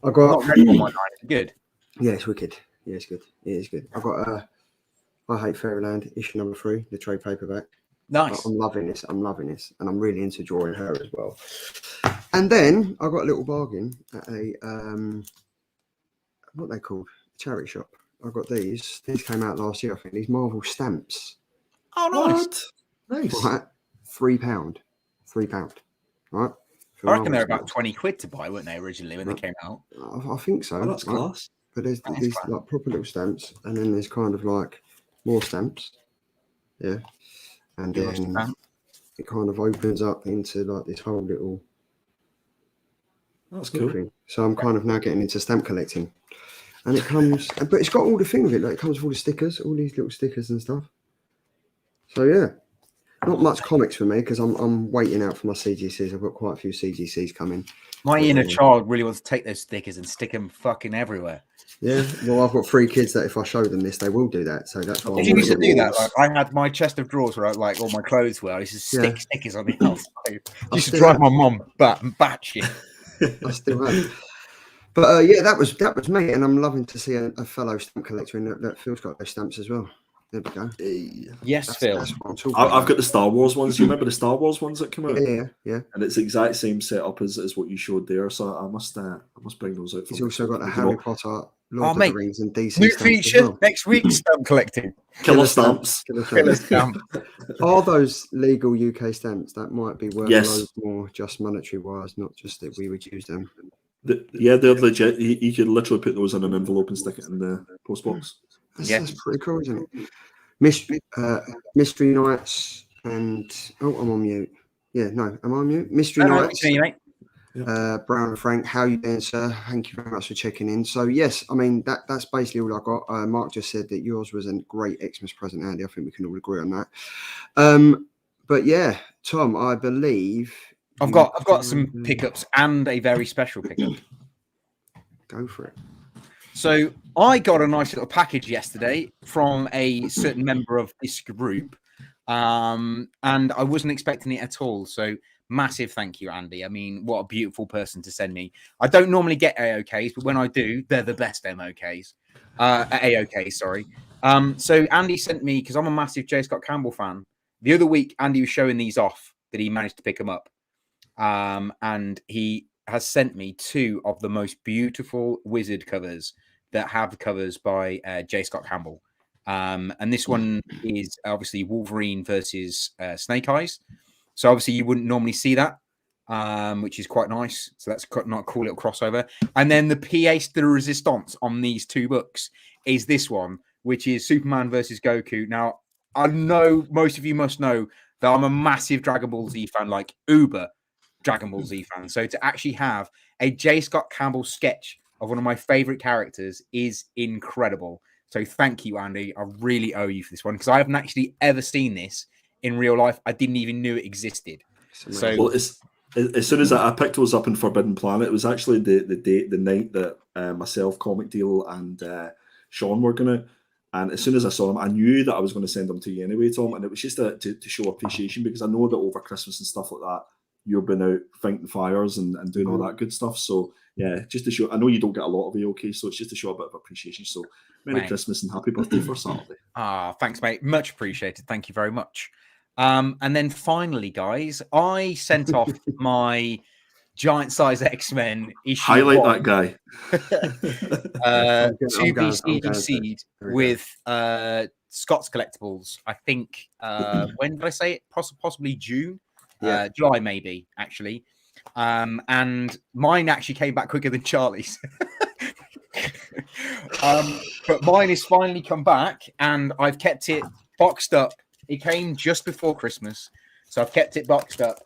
I got Not ready 119. Good. Yeah, it's wicked. Yeah, it's good. It is good. I got I Hate Fairyland issue number 3, the trade paperback. Nice. I'm loving this. And I'm really into drawing her as well. And then I got a little bargain at a what they called charity shop. I got these. These came out last year, I think. These Marvel stamps. Oh, nice. Right, £3. £3. Right. I reckon they're about 20 quid to buy, weren't they, originally when they came out? I think so. Oh, that's class. But there's these like proper little stamps, and then there's kind of like more stamps. Yeah. And then it kind of opens up into like this whole little. That's cool. Thing. So I'm kind of now getting into stamp collecting. And it comes, but it's got all the thing with it. Like it comes with all the stickers, all these little stickers and stuff. So yeah, not much comics for me because I'm waiting out for my CGCs. I've got quite a few CGCs coming. My inner child really wants to take those stickers and stick them fucking everywhere. Yeah, well, I've got 3 kids that if I show them this, they will do that. So that's why. Did you used to do that? Like, I had my chest of drawers where like all my clothes were. I used to stick stickers on the outside. I used to drive my mum batshit. I still have. But yeah, that was me, and I'm loving to see a fellow stamp collector in that Phil's got those stamps as well. There we go. Yes, Phil. That's what I'm talking I've got the Star Wars ones. You remember the Star Wars ones that came out? Yeah. And it's the exact same setup as what you showed there. So I must bring those out. He's also got a Harry Potter, Lord of the Rings, and DC new stamps feature as well. next week: stamp collecting. Killer stamps. Killer stamp. Are those legal UK stamps? That might be worth Yes. loads more, just monetary wise, not just that we would use them. Yeah, they're legit. You could literally put those in an envelope and stick it in the post box. That's pretty cool, isn't it? Mystery Nights and I'm on mute. Yeah, no, am I on mute? Mystery Nights. Mate. Brown and Frank, how you doing, sir? Thank you very much for checking in. So yes, I mean that's basically all I got. Mark just said that yours was a great Xmas present, Andy. I think we can all agree on that. But yeah, Tom, I believe I've got some pickups and a very special pickup. Go for it. So I got a nice little package yesterday from a certain member of this group, and I wasn't expecting it at all. So massive thank you, Andy. I mean, what a beautiful person to send me. I don't normally get AOKs, but when I do, they're the best AOKs. Sorry. So Andy sent me, because I'm a massive J. Scott Campbell fan. The other week, Andy was showing these off that he managed to pick them up. And he has sent me 2 of the most beautiful Wizard covers that have covers by J. Scott Campbell. And this one is obviously Wolverine versus Snake Eyes. So obviously you wouldn't normally see that, which is quite nice. So that's not a cool little crossover. And then the pièce de résistance on these two books is this one, which is Superman versus Goku. Now, I know most of you must know that I'm a massive Dragon Ball Z fan, like uber Dragon Ball Z fan. So to actually have a J. Scott Campbell sketch of one of my favorite characters is incredible. So thank you, Andy. I really owe you for this one because I haven't actually ever seen this in real life. I didn't even know it existed. So well, as soon as I picked those up in Forbidden Planet, it was actually the night that myself, Comic Deal, and Sean were gonna. And as soon as I saw them, I knew that I was going to send them to you anyway, Tom. And it was just to show appreciation because I know that over Christmas and stuff like that, you've been out fighting fires and doing all that good stuff. So yeah, just to show. I know you don't get a lot of AOK, so it's just to show a bit of appreciation. So Merry Christmas and happy birthday for Saturday. Thanks, mate. Much appreciated. Thank you very much. And then finally, guys, I sent off my giant size X-Men issue. Highlight that guy. To be CDC'd with Scott's Collectibles. I think when did I say it? Possibly June, July maybe actually. And mine actually came back quicker than Charlie's. But mine has finally come back, and I've kept it boxed up. It came just before Christmas, so I've kept it boxed up.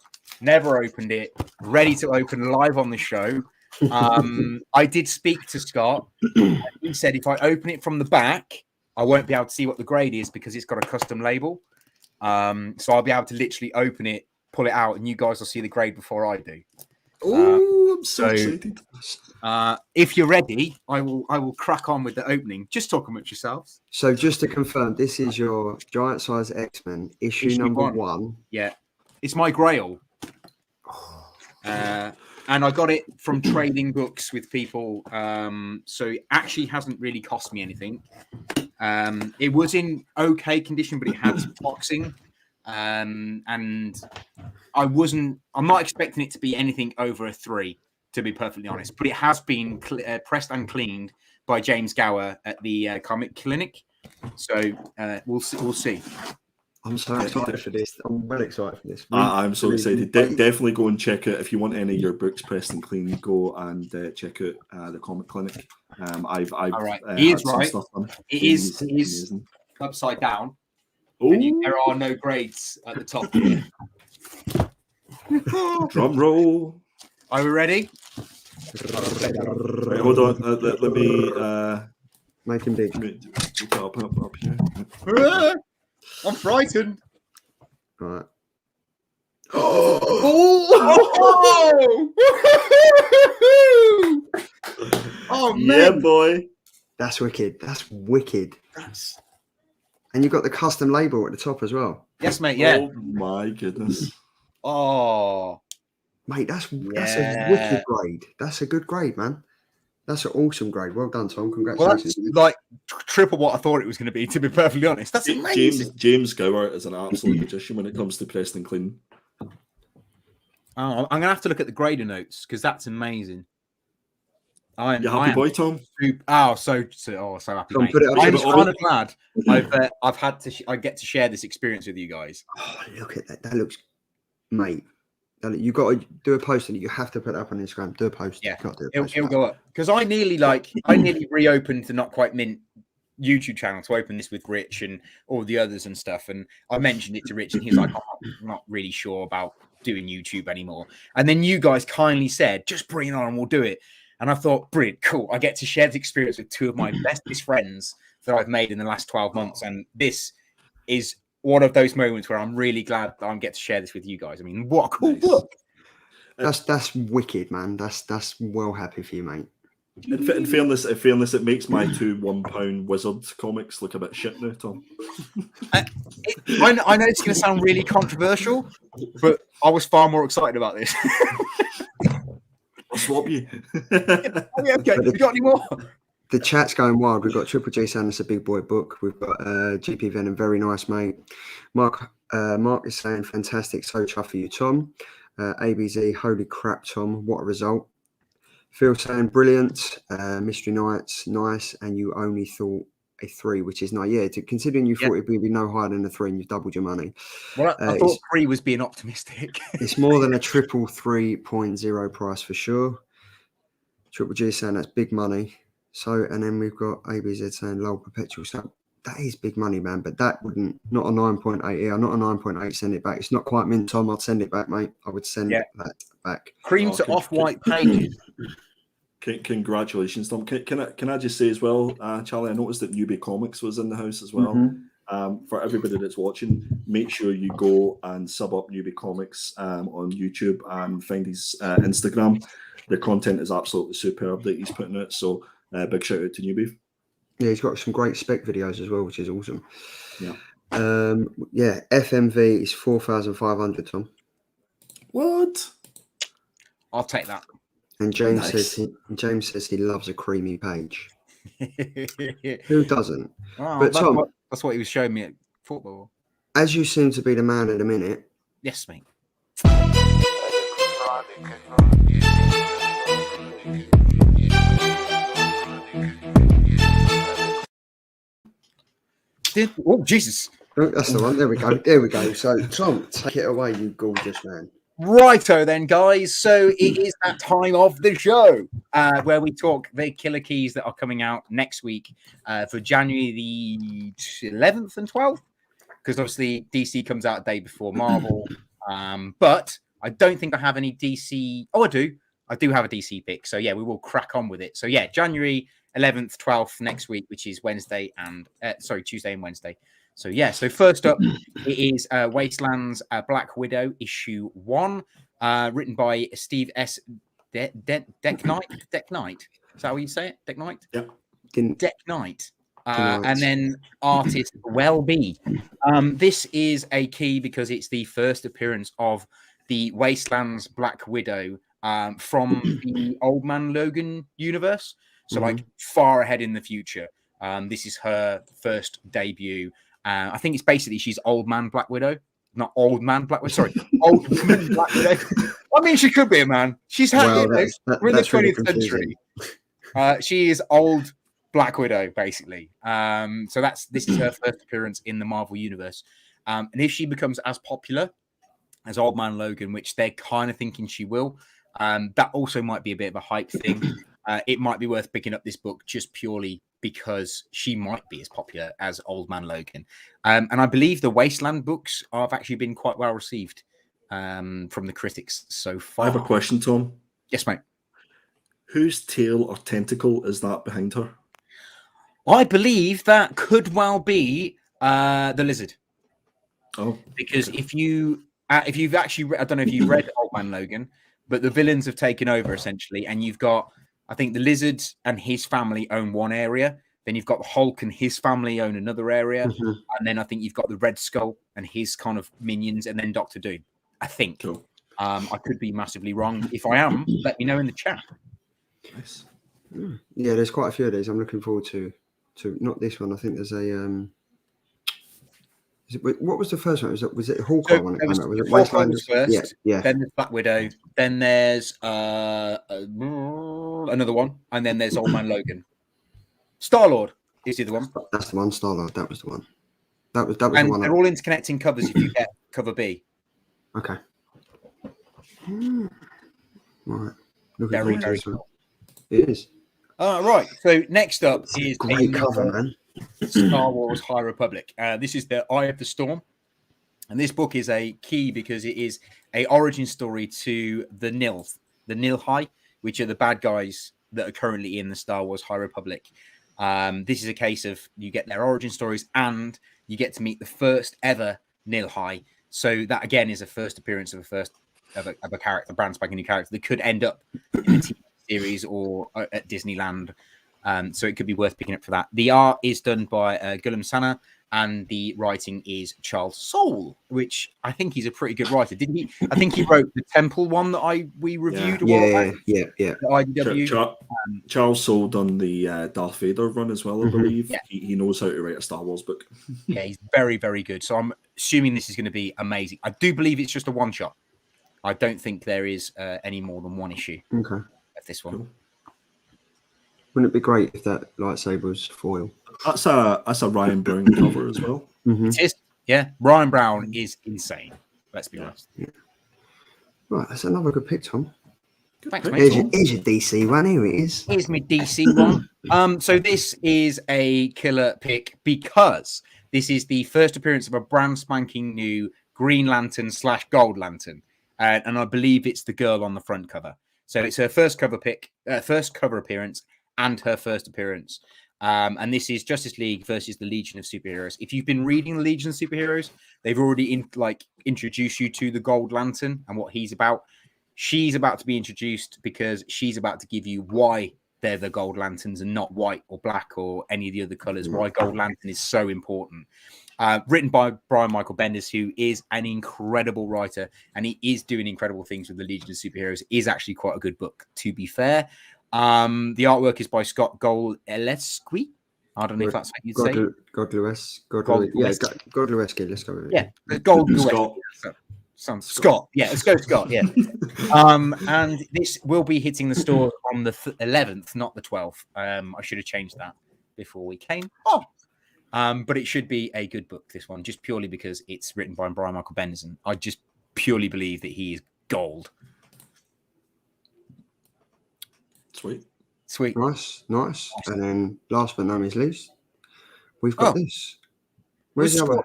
Never opened it, ready to open live on the show. I did speak to Scott. He said if I open it from the back, I won't be able to see what the grade is because it's got a custom label. So I'll be able to literally open it, pull it out, and you guys will see the grade before I do. Oh, I'm so excited. If you're ready, I will crack on with the opening. Just talk amongst yourselves. So just to confirm, this is your giant size X-Men issue number one. Yeah, it's my grail. And I got it from trading books with people. So it actually hasn't really cost me anything. It was in okay condition, but it had some boxing. And I'm not expecting it to be anything over a 3, to be perfectly honest. But it has been pressed and cleaned by James Gower at the Comic Clinic. So we'll see. I'm so excited for this. I'm well excited for this. I'm so excited. Definitely go and check it. If you want any of your books pressed and clean, go and check out the Comic Clinic. I've all right. He is right. It is upside down. And there are no grades at the top. Drum roll. Are we ready? Right, hold on. Let me make him big. Up here. I'm frightened. All right. Oh man, yeah, boy. That's wicked. That's wicked. And you've got the custom label at the top as well. Yes, mate. Yeah. Oh my goodness. Oh, mate, that's a wicked grade. That's a good grade, man. That's an awesome grade. Well done, Tom. Congratulations. Well, that's like triple what I thought it was going to be, to be perfectly honest. That's amazing. James Gower is an absolute magician when it comes to pressed and clean. Oh, I'm going to have to look at the grader notes because that's amazing. You happy boy, Tom? So happy. Tom, mate. put it up. I'm kind of glad I get to share this experience with you guys. Oh, look at that. That looks, mate. You got to do a post and you have to put it up on Instagram. Do a post. Yeah, it'll go up because I nearly reopened the Not Quite Mint YouTube channel to open this with Rich and all the others and stuff. And I mentioned it to Rich and he's like, I'm not really sure about doing YouTube anymore. And then you guys kindly said, just bring it on and we'll do it. And I thought, brilliant, cool. I get to share the experience with two of my bestest friends that I've made in the last 12 months. And this is one of those moments where I'm really glad that I get to share this with you guys. I mean, what a cool book. That's wicked, man. That's well happy for you, mate. In fairness, it makes my 2 £1 Wizard comics look a bit shit now, Tom. I know it's going to sound really controversial, but I was far more excited about this. I'll swap you. Okay. You got any more? The chat's going wild. We've got Triple J saying it's a big boy book. We've got GP Venom, very nice, mate. Mark is saying fantastic. So chuffed for you, Tom. ABZ, holy crap, Tom. What a result. Phil saying brilliant. Mystery Nights, nice. And you only thought a 3, which is nice. Yeah, considering you thought it'd be no higher than a 3 and you've doubled your money. Well, I thought 3 was being optimistic. It's more than a triple 3.0 price for sure. Triple G saying that's big money. So, and then we've got ABZ saying low perpetual. So that is big money, man. But that wouldn't, not a 9.8 here, not a 9.8, send it back. It's not quite mint, Tom. I'd send it back, mate. I would send that back. Cream to off-white pages. Congratulations, Tom. Can I just say as well, Charlie, I noticed that Newbie Comics was in the house as well. For everybody that's watching, make sure you go and sub up Newbie Comics on YouTube and find his Instagram. The content is absolutely superb that he's putting out. So big shout out to Newbie. Yeah, he's got some great spec videos as well, which is awesome. Yeah. FMV is 4,500, Tom. What? I'll take that. And James says he loves a creamy page. Who doesn't? Oh, but Tom, that's what he was showing me at football. As you seem to be the man at the minute. Yes, mate. Oh, Jesus. Oh, that's the one. There we go. There we go. So, Tom, take it away, you gorgeous man. Righto then, guys. So it is that time of the show where we talk the killer keys that are coming out next week for January the 11th and 12th. Because obviously DC comes out a day before Marvel. But I don't think I have any DC. Oh, I do. I do have a DC pick. So yeah, we will crack on with it. So yeah, January 11th, 12th next week, which is Tuesday and Wednesday. So yeah, so first up, it is Wastelands Black Widow issue 1, written by Steve S. Decknight. Is that how you say it? Decknight? Yeah. Decknight. And then artist Welby. This is a key because it's the first appearance of the Wastelands Black Widow from the Old Man Logan universe. So like far ahead in the future. This is her first debut. I think it's basically she's Old Man Black Widow, not Old Man Black Widow. Sorry, Old Woman Black Widow. I mean, she could be a man. She's had we're in the 20th century. She is Old Black Widow, basically. So this is her first appearance in the Marvel universe. And if she becomes as popular as Old Man Logan, which they're kind of thinking she will, that also might be a bit of a hype thing. It might be worth picking up this book just purely because she might be as popular as Old Man Logan. And I believe the Wasteland books have actually been quite well received from the critics so far. I have a question, Tom. Yes, mate. Whose tail or tentacle is that behind her? I believe that could well be the Lizard. Oh, because if you've actually, I don't know if you've read Old Man Logan, but the villains have taken over essentially, and you've got, I think the Lizard and his family own one area. Then you've got the Hulk and his family own another area. And then I think you've got the Red Skull and his kind of minions, and then Doctor Doom, I think. Cool. I could be massively wrong. If I am, let me know in the chat. Nice. Yeah, there's quite a few of these. I'm looking forward to not this one. I think there's a what was the first one? Was it Hawkeye one? Was it Wasteland first? Yeah. Then there's Black Widow. Then there's another one, and then there's Old Man Logan. Star-Lord is the other one. That's the one. Star-Lord. That was the one. That was the and one. They're all interconnecting covers. If you get cover B. Okay. Right. Very, very cool. It is. Right. So next up is great cover, man. Star Wars High Republic. This is the Eye of the Storm. And this book is a key because it is a origin story to the Nilhai, which are the bad guys that are currently in the Star Wars High Republic. This is a case of you get their origin stories and you get to meet the first ever Nilhai. So that again is a first appearance of a character, a brand spanking new character that could end up in the TV series or at Disneyland. So it could be worth picking up for that. The art is done by Guillem Sana, and the writing is Charles Soule, which I think he's a pretty good writer. Didn't he? I think he wrote the Temple one that we reviewed. Yeah. The IDW. Charles Soule done the Darth Vader run as well, I believe. Yeah. He knows how to write a Star Wars book. Yeah, he's very, very good. So I'm assuming this is going to be amazing. I do believe it's just a one-shot. I don't think there is any more than one issue. Okay. Of this one. Cool. Wouldn't it be great if that lightsaber was foil? That's a Ryan Brown cover as well. Mm-hmm. It is. Yeah, Ryan Brown is insane. Let's be honest. Yeah. Right, that's another good pick, Tom. Thanks, pick. mate. Here's your DC one. Here it is. Here's my DC one. So this is a killer pick because this is the first appearance of a brand spanking new Green Lantern / Gold Lantern, and I believe it's the girl on the front cover. So it's her first cover appearance, and her first appearance. And this is Justice League versus the Legion of Superheroes. If you've been reading the Legion of Superheroes, they've already introduced you to the Gold Lantern and what he's about. She's about to be introduced because she's about to give you why they're the Gold Lanterns and not white or black or any of the other colors. Why Gold Lantern is so important. Written by Brian Michael Bendis, who is an incredible writer, and he is doing incredible things with the Legion of Superheroes. It is actually quite a good book, to be fair. The artwork is by Scott Godlewski. I don't know if that's what you'd say. Godlewski. Yeah, Godlewski. Let's go with it. Yeah, Godlewski. Scott. Yeah, let's go Scott. Yeah. And this will be hitting the store on the 11th, not the 12th. I should have changed that before we came on. But it should be a good book, this one, just purely because it's written by Brian Michael Bendis. And I just purely believe that he is gold. Sweet. Nice. And then last but not least, we've got this. Where's the other?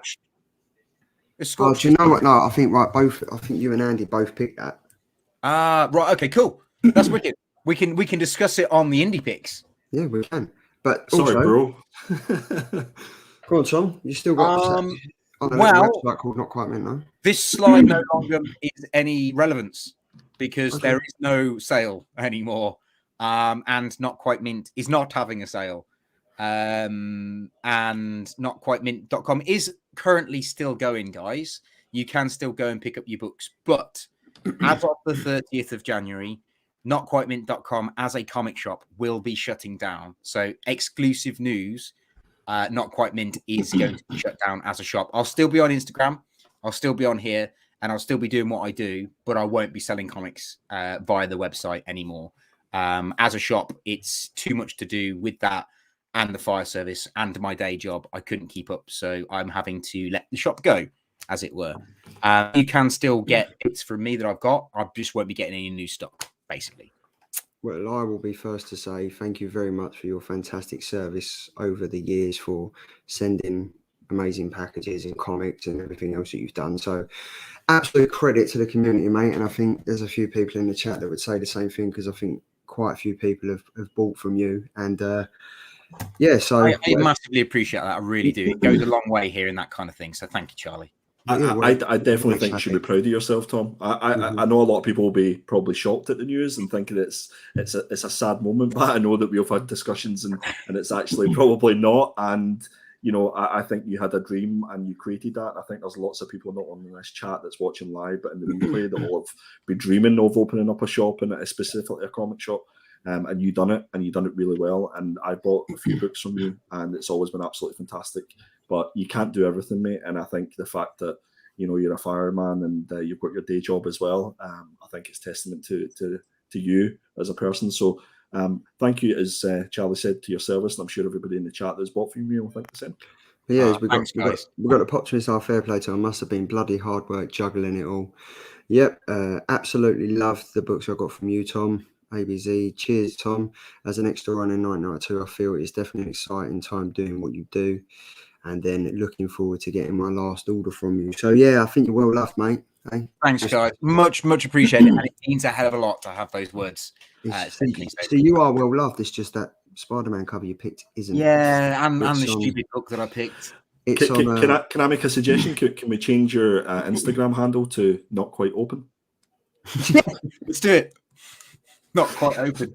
Oh, do you know what? No, I think both. I think you and Andy both picked that. Right. Okay. Cool. That's wicked. We can discuss it on the indie picks. Yeah, we can. But sorry, also, bro. Go on, Tom. You still got website called Not Quite Mint, no? This slide no longer is any relevance because there is no sale anymore. And Not Quite Mint is not having a sale. And notquitemint.com is currently still going, guys. You can still go and pick up your books. But as of the 30th of January, notquitemint.com as a comic shop will be shutting down. So exclusive news, Not Quite Mint is going to be shut down as a shop. I'll still be on Instagram. I'll still be on here. And I'll still be doing what I do. But I won't be selling comics via the website anymore. As a shop, it's too much to do with that and the fire service and my day job. I couldn't keep up, so I'm having to let the shop go, as it were. You can still get bits from me that I've got. I just won't be getting any new stock, basically. Well, I will be first to say thank you very much for your fantastic service over the years, for sending amazing packages and comics and everything else that you've done. So absolute credit to the community, mate. And I think there's a few people in the chat that would say the same thing, because I think quite a few people have bought from you. And so I massively appreciate that. I really do. It goes a long way hearing that kind of thing. So thank you, Charlie. I definitely think you should be proud of yourself, Tom. I know a lot of people will be probably shocked at the news and thinking it's a sad moment, but I know that we've had discussions and it's actually probably not. And I think you had a dream and you created that. I think there's lots of people not on this chat that's watching live, but in the replay that will have been dreaming of opening up a shop, and specifically a comic shop. And you done it, and you done it really well. And I bought a few books from you, and it's always been absolutely fantastic. But you can't do everything, mate. And I think the fact that you're a fireman and you've got your day job as well, I think it's testament to you as a person. So thank you, as Charlie said, to your service, and I'm sure everybody in the chat that's bought from you will think the same. Yeah, we got the pop to our fair play to. It must have been bloody hard work juggling it all. Yep, absolutely loved the books I got from you, Tom. ABZ. Cheers, Tom. As an extra run in 1992, I feel it's definitely an exciting time doing what you do, and then looking forward to getting my last order from you. So yeah, I think you're well loved, mate. Hey? Thanks, guys. Much appreciated. And it means a hell of a lot to have those words. So you are well loved. It's just that Spider-Man cover you picked isn't. Yeah, and the stupid book that I picked. Can I make a suggestion? Can we change your Instagram handle to Not Quite Open? Yeah, let's do it. Not quite open.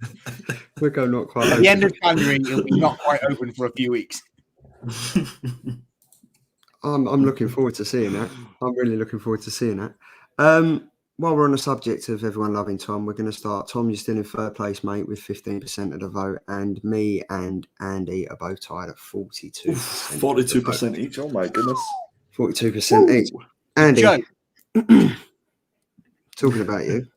We'll go not quite At open. the end of January, it'll be not quite open for a few weeks. I'm looking forward to seeing that. I'm really looking forward to seeing that. While we're on the subject of everyone loving Tom, we're going to start. Tom, you're still in third place, mate, with 15% of the vote, and me and Andy are both tied at 42%. 42% each. Oh my goodness. 42% each. Andy, talking about you.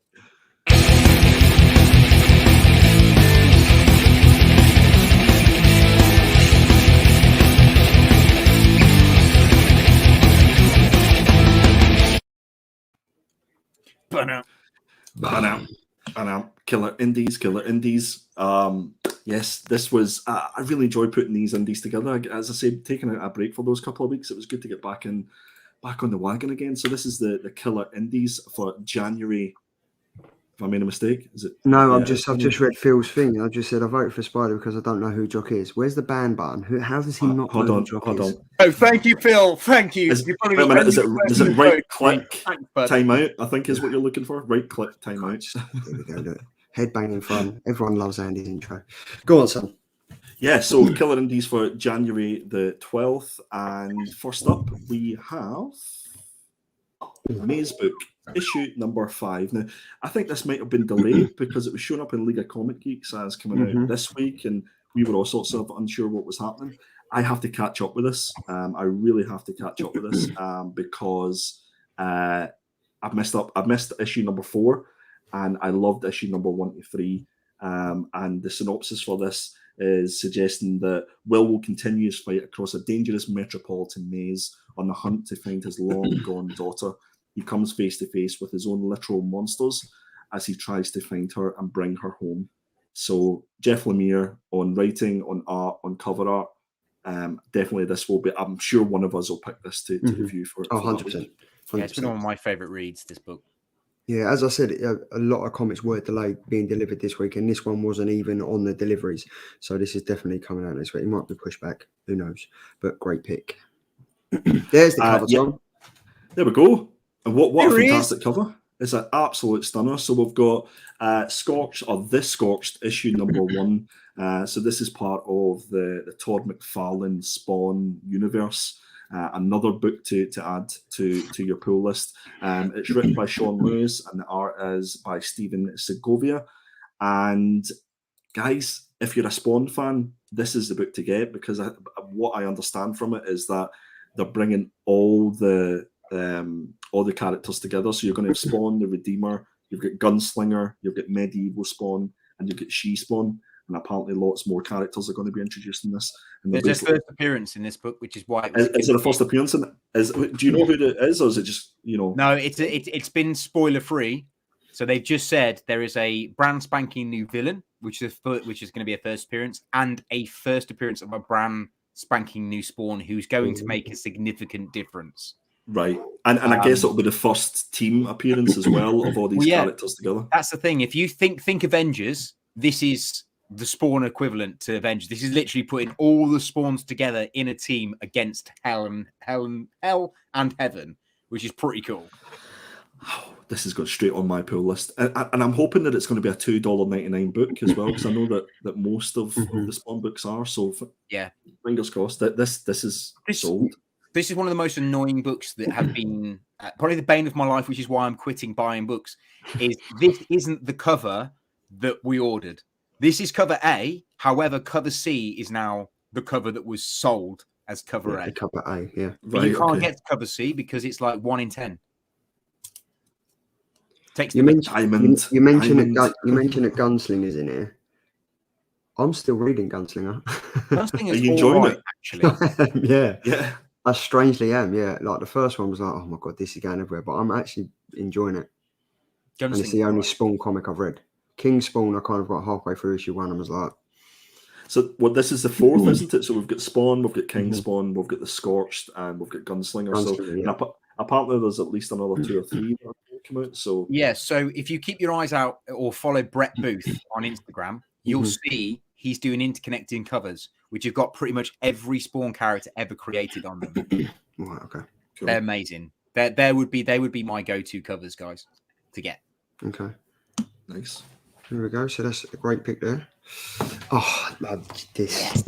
And killer indies. Yes, this was. I really enjoyed putting these indies together. As I said, taking a break for those couple of weeks, it was good to get back on the wagon again. So this is the killer indies for January. If I made a mistake, is it? No, I've just read Phil's thing. I just said I voted for Spider because I don't know who Jock is. Where's the ban button? How does he not know who Jock is? Oh, thank you, Phil. Thank you. Is it right click timeout? I think is what you're looking for. Right click timeout. Here we go. Look. Headbanging fun. Everyone loves Andy's intro. Go on, son. Yeah, so Killer Indies for January the 12th. And first up, we have Maze Book, issue number 5. Now, I think this might have been delayed because it was shown up in League of Comic Geeks as coming out this week, and we were all sorts of unsure what was happening. I have to catch up with this. I really have to catch up with this because I've missed issue number 4, and I loved issue number 1 to 3. And the synopsis for this is suggesting that Will continue his fight across a dangerous metropolitan maze on the hunt to find his long-gone daughter. He comes face-to-face with his own literal monsters as he tries to find her and bring her home. So Jeff Lemire on writing, on art, on cover art. Definitely this will be, I'm sure one of us will pick this to review for 100%. Yeah, it's been one of my favourite reads, this book. Yeah, as I said, a lot of comics were delayed being delivered this week, and this one wasn't even on the deliveries. So this is definitely coming out this week. It might be pushed back. Who knows? But great pick. There's the cover song. There we go. And what a fantastic cover. It's an absolute stunner. So we've got Scorched, or This Scorched, issue number 1. So this is part of the Todd McFarlane Spawn universe. Another book to add to your pull list. It's written by Sean Lewis, and the art is by Stephen Segovia. And guys, if you're a Spawn fan, this is the book to get, because what I understand from it is that they're bringing all the characters together. So you're going to have Spawn, the Redeemer, you've got Gunslinger, you've got Medieval Spawn, and you've got She-Spawn. And apparently lots more characters are going to be introduced in this. And there's his first appearance in this book, which is why... Is it a first appearance? Do you know who it is, or is it just, No, it's been spoiler-free. So they've just said there is a brand spanking new villain, which is going to be a first appearance, and a first appearance of a brand spanking new Spawn who's going to make a significant difference. Right. And I guess it'll be the first team appearance as well of all these characters together. That's the thing. If you think Avengers, this is the Spawn equivalent to Avengers. This is literally putting all the Spawns together in a team against hell and heaven, which is pretty cool. Oh, this has got straight on my pull list, and I'm hoping that it's going to be a $2.99 book as well, because I know that most of the Spawn books are. So yeah, fingers crossed that this is sold. This is one of the most annoying books that have been probably the bane of my life, which is why I'm quitting buying books. Is this isn't the cover that we ordered? This is cover A. However, cover C is now the cover that was sold as cover A. Cover A, yeah. But you can't get to cover C because it's like 1 in 10. You mentioned that Gunslingers in here. I'm still reading Gunslinger. Gunslinger's Are you enjoying it? Actually. Yeah. I strangely am, yeah. Like the first one was like, oh my god, this is going everywhere. But I'm actually enjoying it. And it's the only Spawn comic I've read. King Spawn, I kind of got halfway through issue 1 and was like... So this is the 4th, isn't it? So we've got Spawn, we've got King Spawn, we've got the Scorched, and we've got Gunslinger. Apparently there's at least another 2 or 3 that will come out. So yeah, so if you keep your eyes out or follow Brett Booth on Instagram, you'll see he's doing interconnecting covers, which have got pretty much every Spawn character ever created on them. Right, okay. Cool. They're amazing. They would be my go-to covers, guys, to get. Okay. Nice. Here we go. So that's a great pick there. Oh, love this.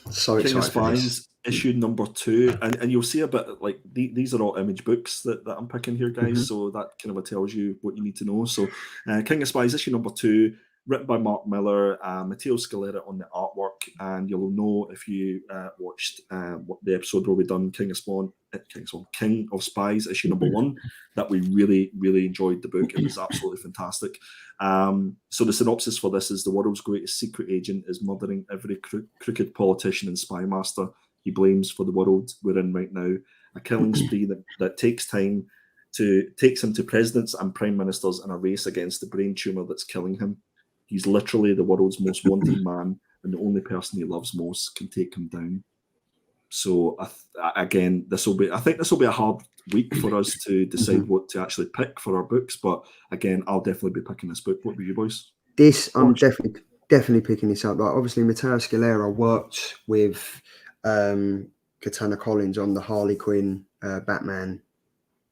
So King of excited for this. Spies, issue number 2. And you'll see a bit like these are all image books that I'm picking here, guys. So that kind of tells you what you need to know. So King of Spies, issue number 2. Written by Mark Miller, Matteo Scalera on the artwork, and you'll know if you watched the episode where we done King of Spies, issue number 1, that we really, really enjoyed the book. It was absolutely fantastic. So the synopsis for this is: the world's greatest secret agent is murdering every crooked politician and spy master he blames for the world we're in right now. A killing spree that takes time, takes him to presidents and prime ministers in a race against the brain tumor that's killing him. He's literally the world's most wanted man, and the only person he loves most can take him down. So again, I think this will be a hard week for us to decide what to actually pick for our books. But again, I'll definitely be picking this book. What about you boys? I'm definitely picking this up. Like, obviously, Matteo Scalera worked with Katana Collins on the Harley Quinn Batman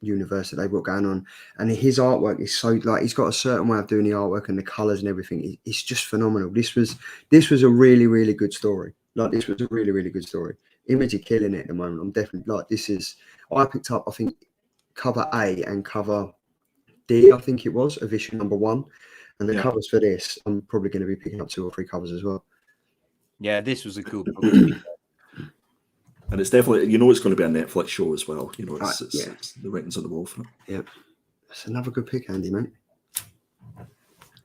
universe that they've got going on, and his artwork is so, like, he's got a certain way of doing the artwork and the colors and everything. It's just phenomenal. This was a really, really good story. Like, this was a really, really good story. Image are killing it at the moment. I'm definitely like, I picked up, I think, cover A and cover D, I think it was, of issue number 1. And the covers for this, I'm probably going to be picking up 2 or 3 covers as well. Yeah, this was a good book. And it's definitely, it's going to be a Netflix show as well. It's the writings on the wall for it. Yep. That's another good pick, Andy, mate.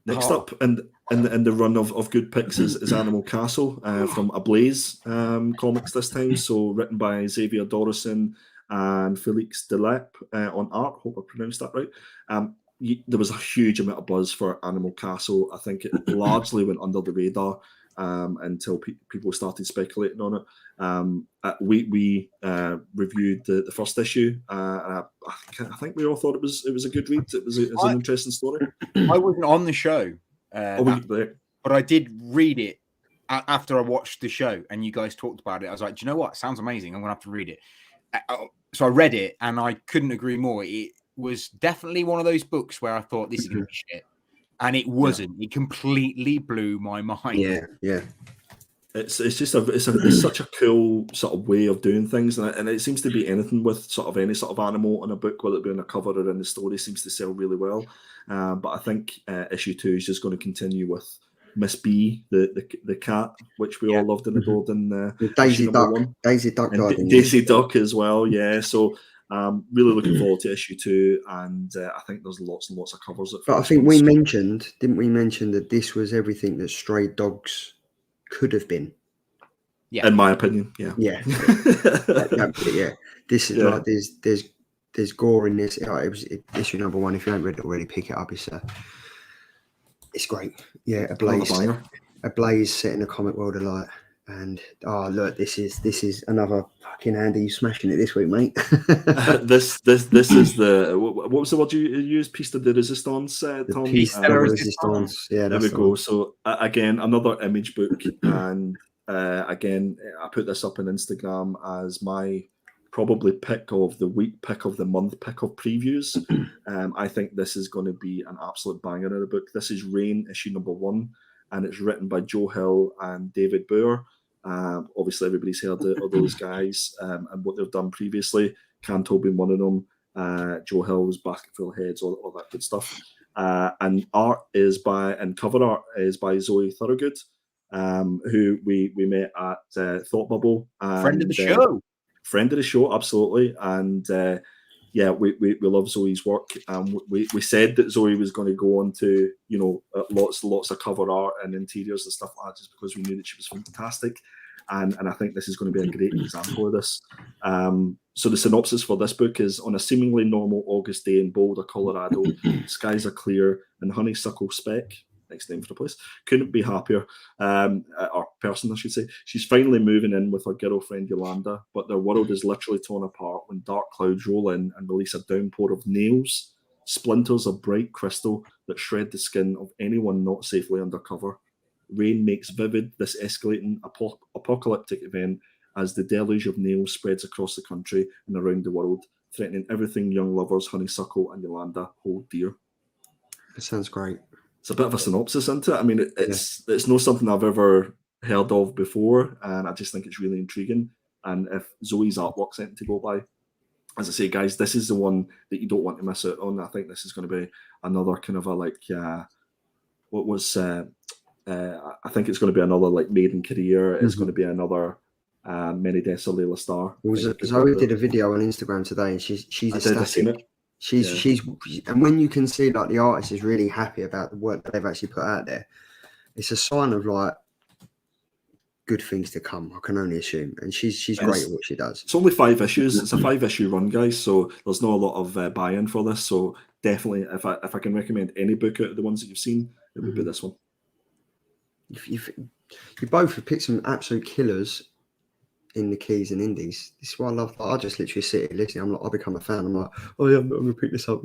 Next up, and the run of good picks is Animal Castle from Ablaze Comics this time. So written by Xavier Dorison and Fleecs on art. Hope I pronounced that right. There was a huge amount of buzz for Animal Castle. I think it largely went under the radar until people started speculating on it. We reviewed the first issue. I think we all thought it was a good read. It was an interesting story. I wasn't on the show, but I did read it after I watched the show, and you guys talked about it. I was like, do you know what? Sounds amazing. I'm going to have to read it. So I read it, and I couldn't agree more. It was definitely one of those books where I thought this is going to be shit. And it wasn't. It completely blew my mind. Yeah. It's just it's such a cool sort of way of doing things, and it seems to be anything with sort of any sort of animal in a book, whether it be on a cover or in the story, seems to sell really well. But I think issue 2 is just going to continue with Miss B, the cat, which we all loved and adored in Daisy Duck. 1. Daisy Duck died. Daisy Duck as well. Yeah. So really looking forward to issue 2, and I think there's lots and lots of covers. But I think didn't we mention that this was everything that Stray Dogs could have been? Yeah, in my opinion, yeah. This is like there's gore in this. It was issue number 1. If you haven't read it already, pick it up. It's great. Yeah, Ablaze set in a comic world alight. And look, this is another fucking Andy. You smashing it this week, mate. This is the what was the word you used? Piste de resistance, Tom. Piste de resistance. Yeah, there we go. So again, another image book, and again, I put this up on Instagram as my probably pick of the week, pick of the month, pick of previews. I think this is going to be an absolute banger of a book. This is Rain, issue number 1. And it's written by Joe Hill and David Boer. Obviously, everybody's heard of those guys and what they've done previously. Canto being one of them. Joe Hill was Basketful Heads, all that good stuff. And cover art is by Zoe Thorogood, who we met at Thought Bubble. And, friend of the show. Friend of the show, absolutely. And we love Zoe's work. We said that Zoe was going to go on to, lots of cover art and interiors and stuff like that, just because we knew that she was fantastic. And I think this is going to be a great example of this. So the synopsis for this book is: on a seemingly normal August day in Boulder, Colorado, skies are clear and Honeysuckle Speck, next name for the place, couldn't be happier, or person I should say. She's finally moving in with her girlfriend Yolanda, but their world is literally torn apart when dark clouds roll in and release a downpour of nails, splinters of bright crystal that shred the skin of anyone not safely undercover. Rain makes vivid this escalating apocalyptic event as the deluge of nails spreads across the country and around the world, threatening everything young lovers Honeysuckle and Yolanda hold dear. It sounds great. It's a bit of a synopsis into it. I mean, it's not something I've ever heard of before, and I just think it's really intriguing. And if Zoe's artwork's anything to go by, as I say, guys, this is the one that you don't want to miss out on. I think this is going to be another kind of I think it's going to be another like maiden career. It's going to be another Many Deaths of Layla Starr. Zoe did a video on Instagram today, and she's ecstatic. She's and when you can see like the artist is really happy about the work that they've actually put out there, it's a sign of like good things to come. I can only assume, and she's great at what she does. It's only 5 issues. It's a 5-issue run, guys. So there's not a lot of buy-in for this. So definitely, if I can recommend any book out of the ones that you've seen, it would be this one. You both have picked some absolute killers in the keys and indies. This is what I love. I just literally sit here listening. I become a fan. I'm like, oh yeah, I'm gonna pick this up.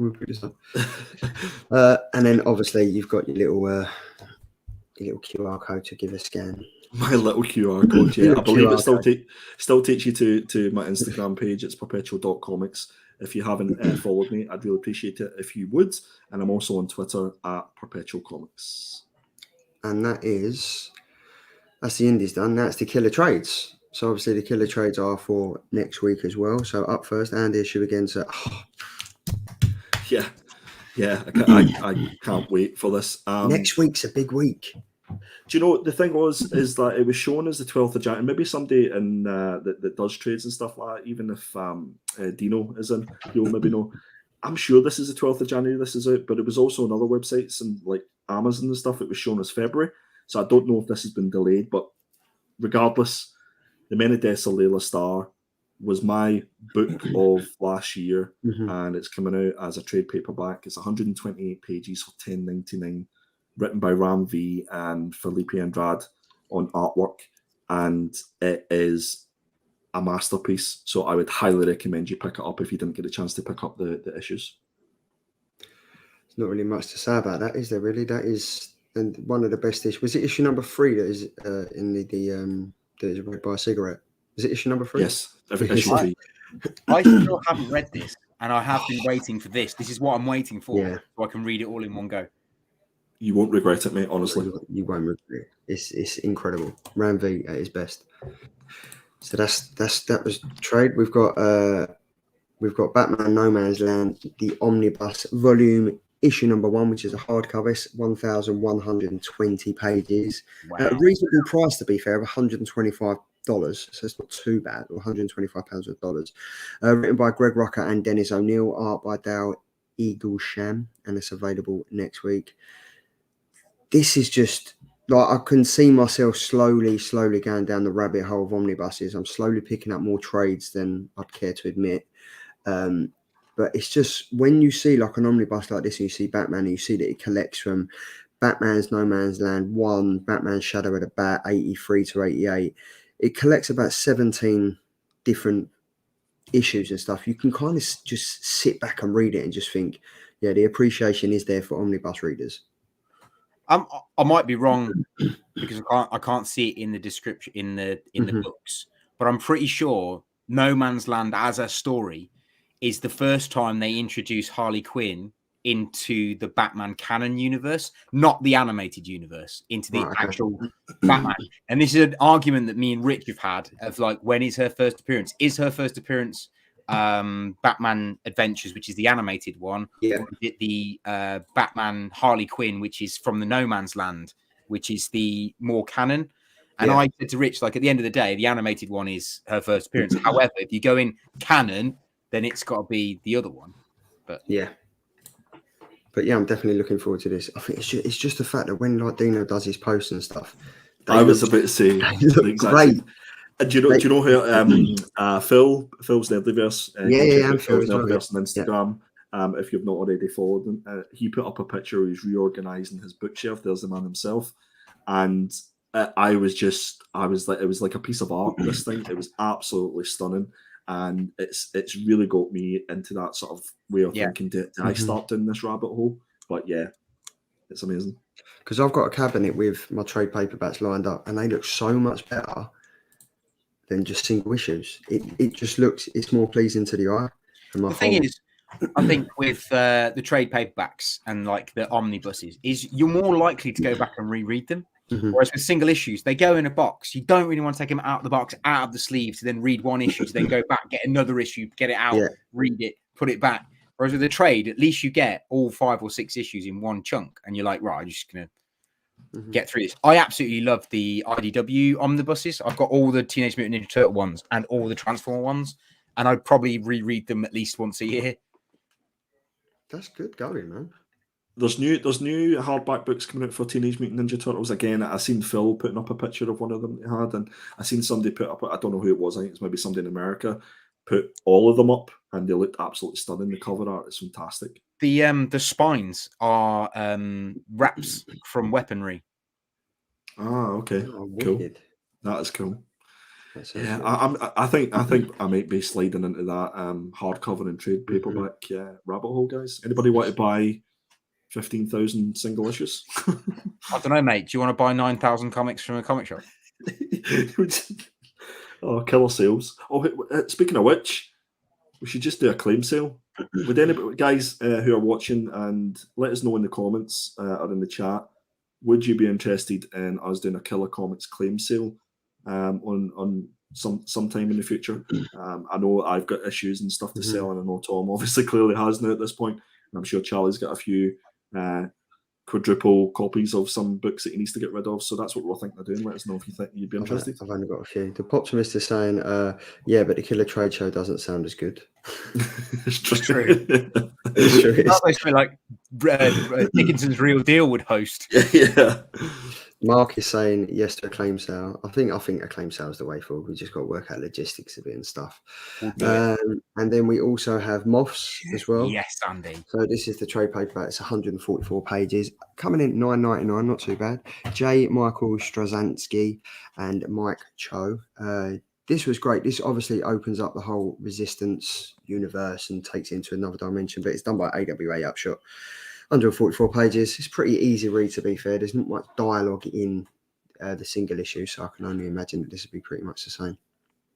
And then obviously you've got your little QR code to give a scan. My little QR code, yeah. I believe it still takes you to my Instagram page. It's perpetual.comics. If you haven't followed me, I'd really appreciate it if you would. And I'm also on Twitter at Perpetual Comics. And that's the indies done. That's the killer trades. So obviously the killer trades are for next week as well. So up first, and issue again. So yeah, I can't wait for this. Next week's a big week. Do you know the thing is that it was shown as the 12th of January? Maybe somebody in that does trades and stuff like that, even if Dino is in, you'll maybe know. I'm sure this is the 12th of January this is out, but it was also on other websites and like Amazon and stuff. It was shown as February. So I don't know if this has been delayed, but regardless, The Many Deaths of Layla Starr was my book of last year, and it's coming out as a trade paperback. It's 128 pages for $10.99. Written by Ram V and Felipe Andrade on artwork, and it is a masterpiece. So I would highly recommend you pick it up if you didn't get a chance to pick up the issues. There's not really much to say about that, is there? Really, that is one of the best issues. Was it issue number 3 that is in the that is read by a cigarette? Was it issue number 3? Yes, issue 3. I still haven't read this, and I have been waiting for this. This is what I'm waiting for, so I can read it all in one go. You won't regret it, mate. Honestly, you won't regret it. It's incredible. Ram V at his best. So that was trade. We've got Batman No Man's Land, the Omnibus volume issue number 1, which is a hardcover. It's 1,120 pages. Wow. At a reasonable price, to be fair, of $125. So it's not too bad, or $125. Written by Greg Rucka and Dennis O'Neill, art by Dale Eaglesham, and it's available next week. This is just like I can see myself slowly going down the rabbit hole of omnibuses. I'm slowly picking up more trades than I'd care to admit. But it's just when you see like an omnibus like this and you see Batman and you see that it collects from Batman's No Man's Land 1, Batman's Shadow of the Bat 83 to 88. It collects about 17 different issues and stuff. You can kind of just sit back and read it and just think, yeah, the appreciation is there for omnibus readers. I might be wrong because I can't see it in the description in the books, but I'm pretty sure No Man's Land as a story is the first time they introduce Harley Quinn into the Batman canon universe, not the animated universe, into the actual Batman. And this is an argument that me and Rich have had of like, when is her first appearance? Is her first appearance Batman Adventures, which is the animated one, or is it the Batman Harley Quinn, which is from the No Man's Land, which is the more canon? And I said to Rich, like, at the end of the day, the animated one is her first appearance. However, if you go in canon, then it's got to be the other one. But yeah, I'm definitely looking forward to this. I think it's just the fact that when like Dino does his posts and stuff, I was about to say exactly. Great. Do you know how Phil's Nerdiverse? Phil's Nerdiverse on Instagram. If you've not already followed him, he put up a picture where he's reorganizing his bookshelf. There's the man himself, and it was like a piece of art. This thing, it was absolutely stunning, and it's really got me into that sort of way of thinking. Did I start down this rabbit hole? But yeah, it's amazing. Because I've got a cabinet with my trade paperbacks lined up, and they look so much better than just single issues. It just looks, it's more pleasing to the eye. The thing is, I think with the trade paperbacks and like the omnibuses, is you're more likely to go back and reread them. Whereas with single issues, they go in a box. You don't really want to take them out of the box, out of the sleeve, to then read one issue, to then go back, get another issue, get it out, read it, put it back. Whereas with the trade, at least you get all 5 or 6 issues in one chunk, and you're like, right, I'm just gonna get through this. I absolutely love the IDW omnibuses. I've got all the Teenage Mutant Ninja Turtle ones and all the Transformer ones, and I'd probably reread them at least once a year. That's good going, man. There's new hardback books coming out for Teenage Mutant Ninja Turtles. Again, I seen Phil putting up a picture of one of them he had, and I seen somebody put up, I don't know who it was, I think it's maybe somebody in America, put all of them up, and they looked absolutely stunning. The cover art is fantastic. The spines are wraps from weaponry. Ah, okay, Oh, cool. wicked. That is cool. That's Yeah, excellent. I think I might be sliding into that hardcover and trade paperback rabbit hole, guys. Anybody want to buy 15,000 single issues? I don't know, mate. Do you want to buy 9,000 comics from a comic shop? Oh, killer sales. Oh, speaking of which, we should just do a claim sale. Would anybody, guys who are watching, and let us know in the comments or in the chat, would you be interested in us doing a Killer Comics claim sale on sometime in the future? I know I've got issues and stuff to sell, and I know Tom obviously clearly has now at this point, and I'm sure Charlie's got a few quadruple copies of some books that he needs to get rid of. So that's what we're thinking of doing. Let us know if you think you'd be interested. I've only got a few. The Poptimist is saying, yeah, but the Killer Trade Show doesn't sound as good. It's true. It's true. That's basically like Dickinson's Real Deal would host. Yeah. Mark is saying yes to a claim sale. I think a claim sale is the way forward. We just got to work out logistics of it and stuff. And then we also have Moths as well. Yes, Andy. So this is the trade paperback. It's 144 pages, coming in at $9.99. Not too bad. J. Michael Straczynski and Mike Cho. This was great. This obviously opens up the whole Resistance universe and takes it into another dimension. But it's done by AWA Upshot. 144 pages. It's pretty easy read, to be fair. There's not much dialogue in the single issue, so I can only imagine that this would be pretty much the same.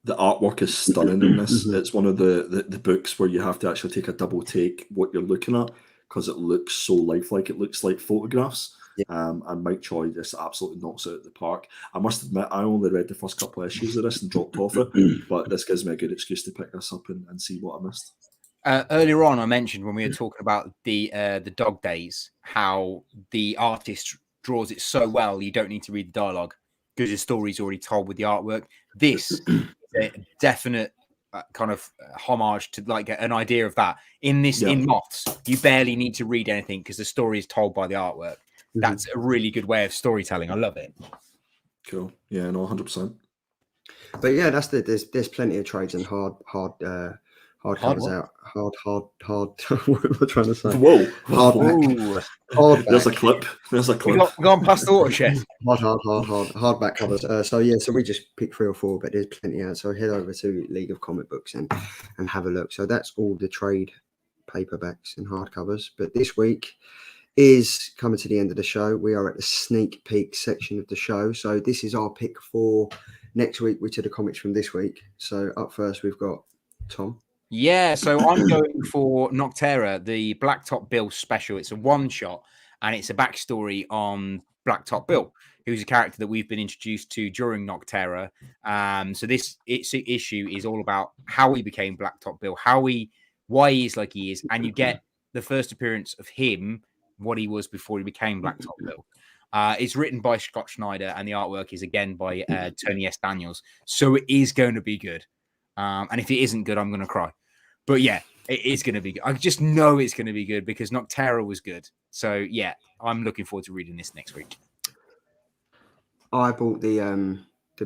The artwork is stunning in this. It's one of the books where you have to actually take a double take what you're looking at, because it looks so lifelike. It looks like photographs. Yeah. And Mike Choi just absolutely knocks it out of the park. I must admit, I only read the first couple of issues of this and dropped off it, but this gives me a good excuse to pick this up and see what I missed. Earlier on, I mentioned when we were talking about the Dog Days, how the artist draws it so well, you don't need to read the dialogue because the story's already told with the artwork. This is a definite kind of homage to like an idea of that. In Moths, you barely need to read anything because the story is told by the artwork. That's a really good way of storytelling. I love it. Cool. Yeah, no, 100%. But yeah, there's plenty of trades and hard covers out. Hard. What am I trying to say? Whoa. Hardback. There's a clip. We've gone past the watershed. Hardback covers. So we just picked 3 or 4, but there's plenty out. So head over to League of Comic Books and have a look. So that's all the trade paperbacks and hardcovers. But this week is coming to the end of the show. We are at the sneak peek section of the show. So this is our pick for next week, which are the comics from this week. So up first, we've got Tom. Yeah, so I'm going for Noctera, the Blacktop Bill special. It's a one-shot, and it's a backstory on Blacktop Bill, who's a character that we've been introduced to during Noctera. So this issue is all about how he became Blacktop Bill, why he is like he is, and you get the first appearance of him, what he was before he became Blacktop Bill. It's written by Scott Schneider, and the artwork is again by Tony S. Daniels. So it is going to be good. And if it isn't good, I'm going to cry. But yeah, it is going to be good. I just know it's going to be good because Noctera was good. So yeah, I'm looking forward to reading this next week. I bought the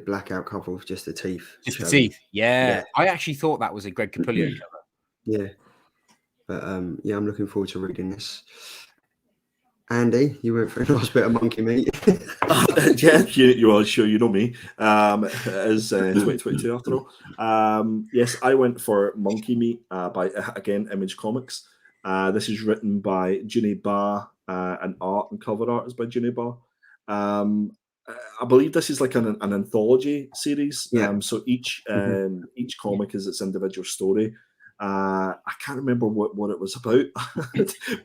blackout cover with just the teeth. Just the teeth. Yeah. I actually thought that was a Greg Capullo cover. Yeah. But yeah, I'm looking forward to reading this. Andy, you went for a nice bit of monkey meat. Yeah, you are sure you know me. As 2022 after all. Yes, I went for Monkey Meat by again Image Comics. This is written by Ginny Ba, and art and cover art is by Ginny Ba. I believe this is like an anthology series. Yeah. So each comic is its individual story. I can't remember what it was about,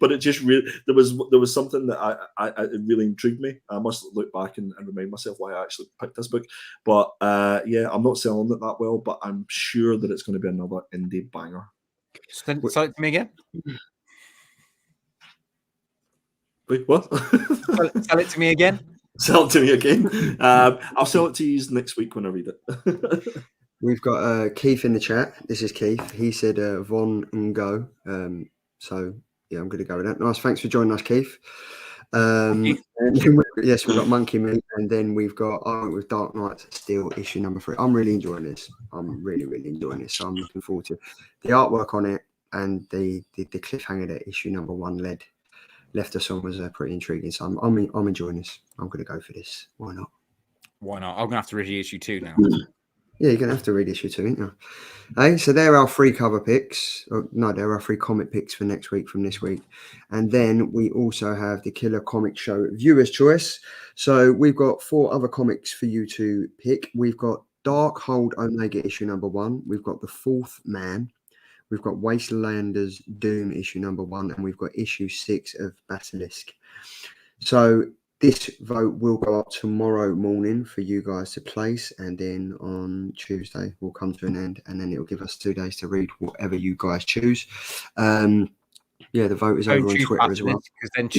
but it just really there was something that it really intrigued me. I must look back and remind myself why I actually picked this book. But yeah, I'm not selling it that well, but I'm sure that it's going to be another indie banger. Sell it to me again. Wait, what? Sell it to me again. Sell it to me again. I'll sell it to you next week when I read it. We've got Keith in the chat. This is Keith. He said Von and Go. So I'm going to go with that. Nice. Thanks for joining us, Keith. you. Yes, we've got Monkey Meat, and then we've got with Dark Knight Steel issue number 3. I'm really enjoying this. I'm really enjoying this. So I'm looking forward to the artwork on it, and the cliffhanger that issue number 1 left us on was pretty intriguing. So I'm enjoying this. I'm going to go for this. Why not? Why not? I'm going to have to read issue 2 now. Yeah, you're going to have to read issue 2, ain't you? Hey, so there are our 3 cover picks. No, there are 3 comic picks for next week from this week. And then we also have the Killer Comic Show Viewer's Choice. So we've got 4 other comics for you to pick. We've got Darkhold Omega issue number 1. We've got The Fourth Man. We've got Wastelanders Doom issue number 1. And we've got issue 6 of Basilisk. So this vote will go up tomorrow morning for you guys to place, and then on Tuesday we'll come to an end, and then it'll give us 2 days to read whatever you guys choose. Yeah, the vote is over on Twitter as well. Because then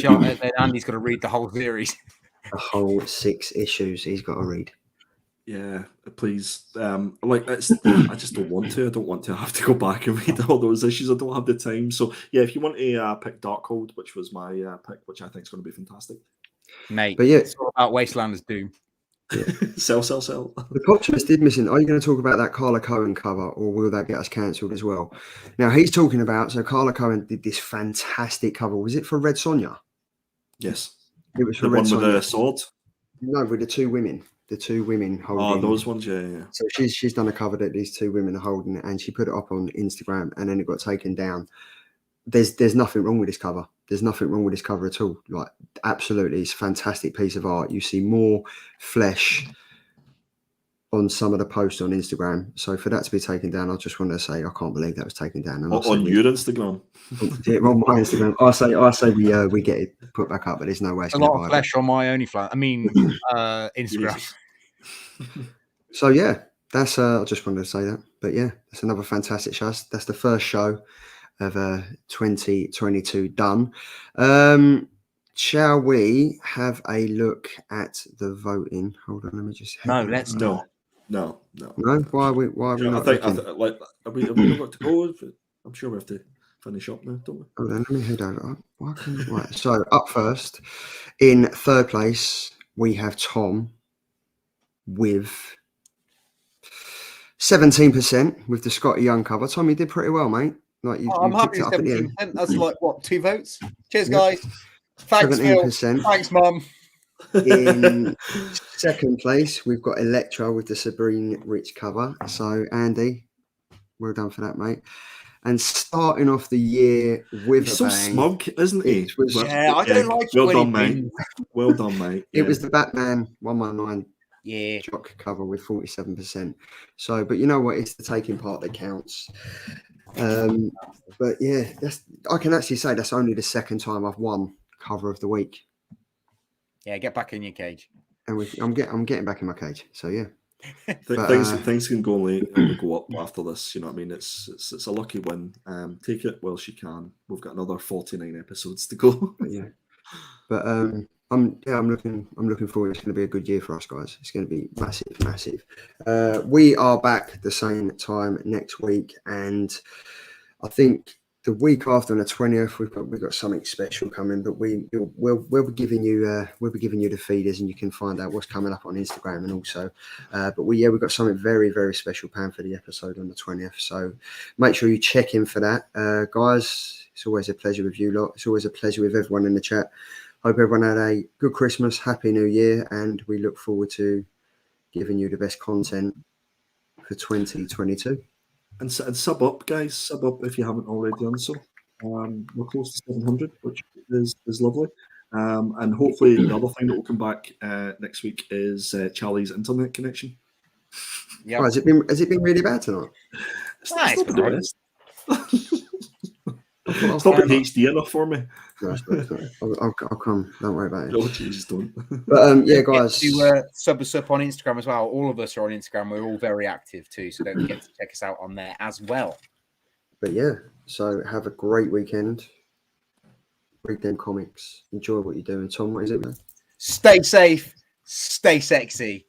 Andy's got to read the whole series. The whole 6 issues he's got to read. Yeah, please. I just don't want to. I don't want to have to go back and read all those issues. I don't have the time. So yeah, if you want to pick Darkhold, which was my pick, which I think is going to be fantastic. Mate, but yeah, it's all about Wastelanders Doom. Yeah. sell. The Populist did miss. Are you going to talk about that Carla Cohen cover, or will that get us cancelled as well? Now he's talking about. So Carla Cohen did this fantastic cover. Was it for Red Sonja? Yes, it was for the Red one Sonja. with the sword. No, with the 2 women. The 2 women holding. Oh, those ones, yeah. So she's done a cover that these 2 women are holding, and she put it up on Instagram, and then it got taken down. There's nothing wrong with this cover. There's nothing wrong with this cover at all. Like, absolutely, it's a fantastic piece of art. You see more flesh on some of the posts on Instagram. So for that to be taken down, I just want to say I can't believe that was taken down. And on your Instagram? Yeah, on my Instagram. I say we get it put back up, but there's no way. It's a lot of flesh on my Instagram. So yeah, that's I just wanted to say that. But yeah, that's another fantastic show. That's the first show of 2022 done. Shall we have a look at the voting? Hold on, let me just. Let's not. No. Why are we not? I think have we not got to go? I'm sure we have to finish up now, don't we? Hold on, let me head over. Right. So up first, in 3rd place, we have Tom with 17% with the Scotty Young cover. Tom, you did pretty well, mate. Like I'm happy with 17%. That's like what, 2 votes? Cheers, guys. Thanks, 17%. Phil. Thanks, Mum. In 2nd place, we've got Electra with the Sabrine Rich cover. So Andy, well done for that, mate. And starting off the year with He's so smug, isn't he? I don't like it. Well done, mate. Well done, mate. It was the Batman 119 Yeah. Jock cover with 47%. So, but you know what? It's the taking part that counts. But yeah, I can actually say that's only the 2nd time I've won cover of the week. Yeah, get back in your cage. And I'm getting back in my cage. So yeah. Things can only go up after this. You know what I mean? It's a lucky win. Take it whilst you can. We've got another 49 episodes to go. But I'm looking forward. It's going to be a good year for us, guys. It's going to be massive. We are back the same time next week, and I think the week after, on the 20th, we've got something special coming. But we'll be giving you the feeders, and you can find out what's coming up on Instagram and also. But we've got something very, very special planned for the episode on the 20th. So make sure you check in for that, guys. It's always a pleasure with you lot. It's always a pleasure with everyone in the chat. Hope everyone had a good Christmas, Happy New Year, and we look forward to giving you the best content for 2022. And sub up, guys. Sub up if you haven't already done so. We're close to 700, which is lovely. And hopefully the other thing that will come back next week is Charlie's internet connection. Yeah. Oh, has it been really bad tonight? It's not been the best. It's not been HD enough for me. No, I'll come. Don't worry about it. Oh, Jesus, don't. But yeah, guys. To sub us up on Instagram as well. All of us are on Instagram. We're all very active too, so don't forget to check us out on there as well. But yeah, so have a great weekend. Read them comics. Enjoy what you're doing. Tom, what is it, man? Stay safe. Stay sexy.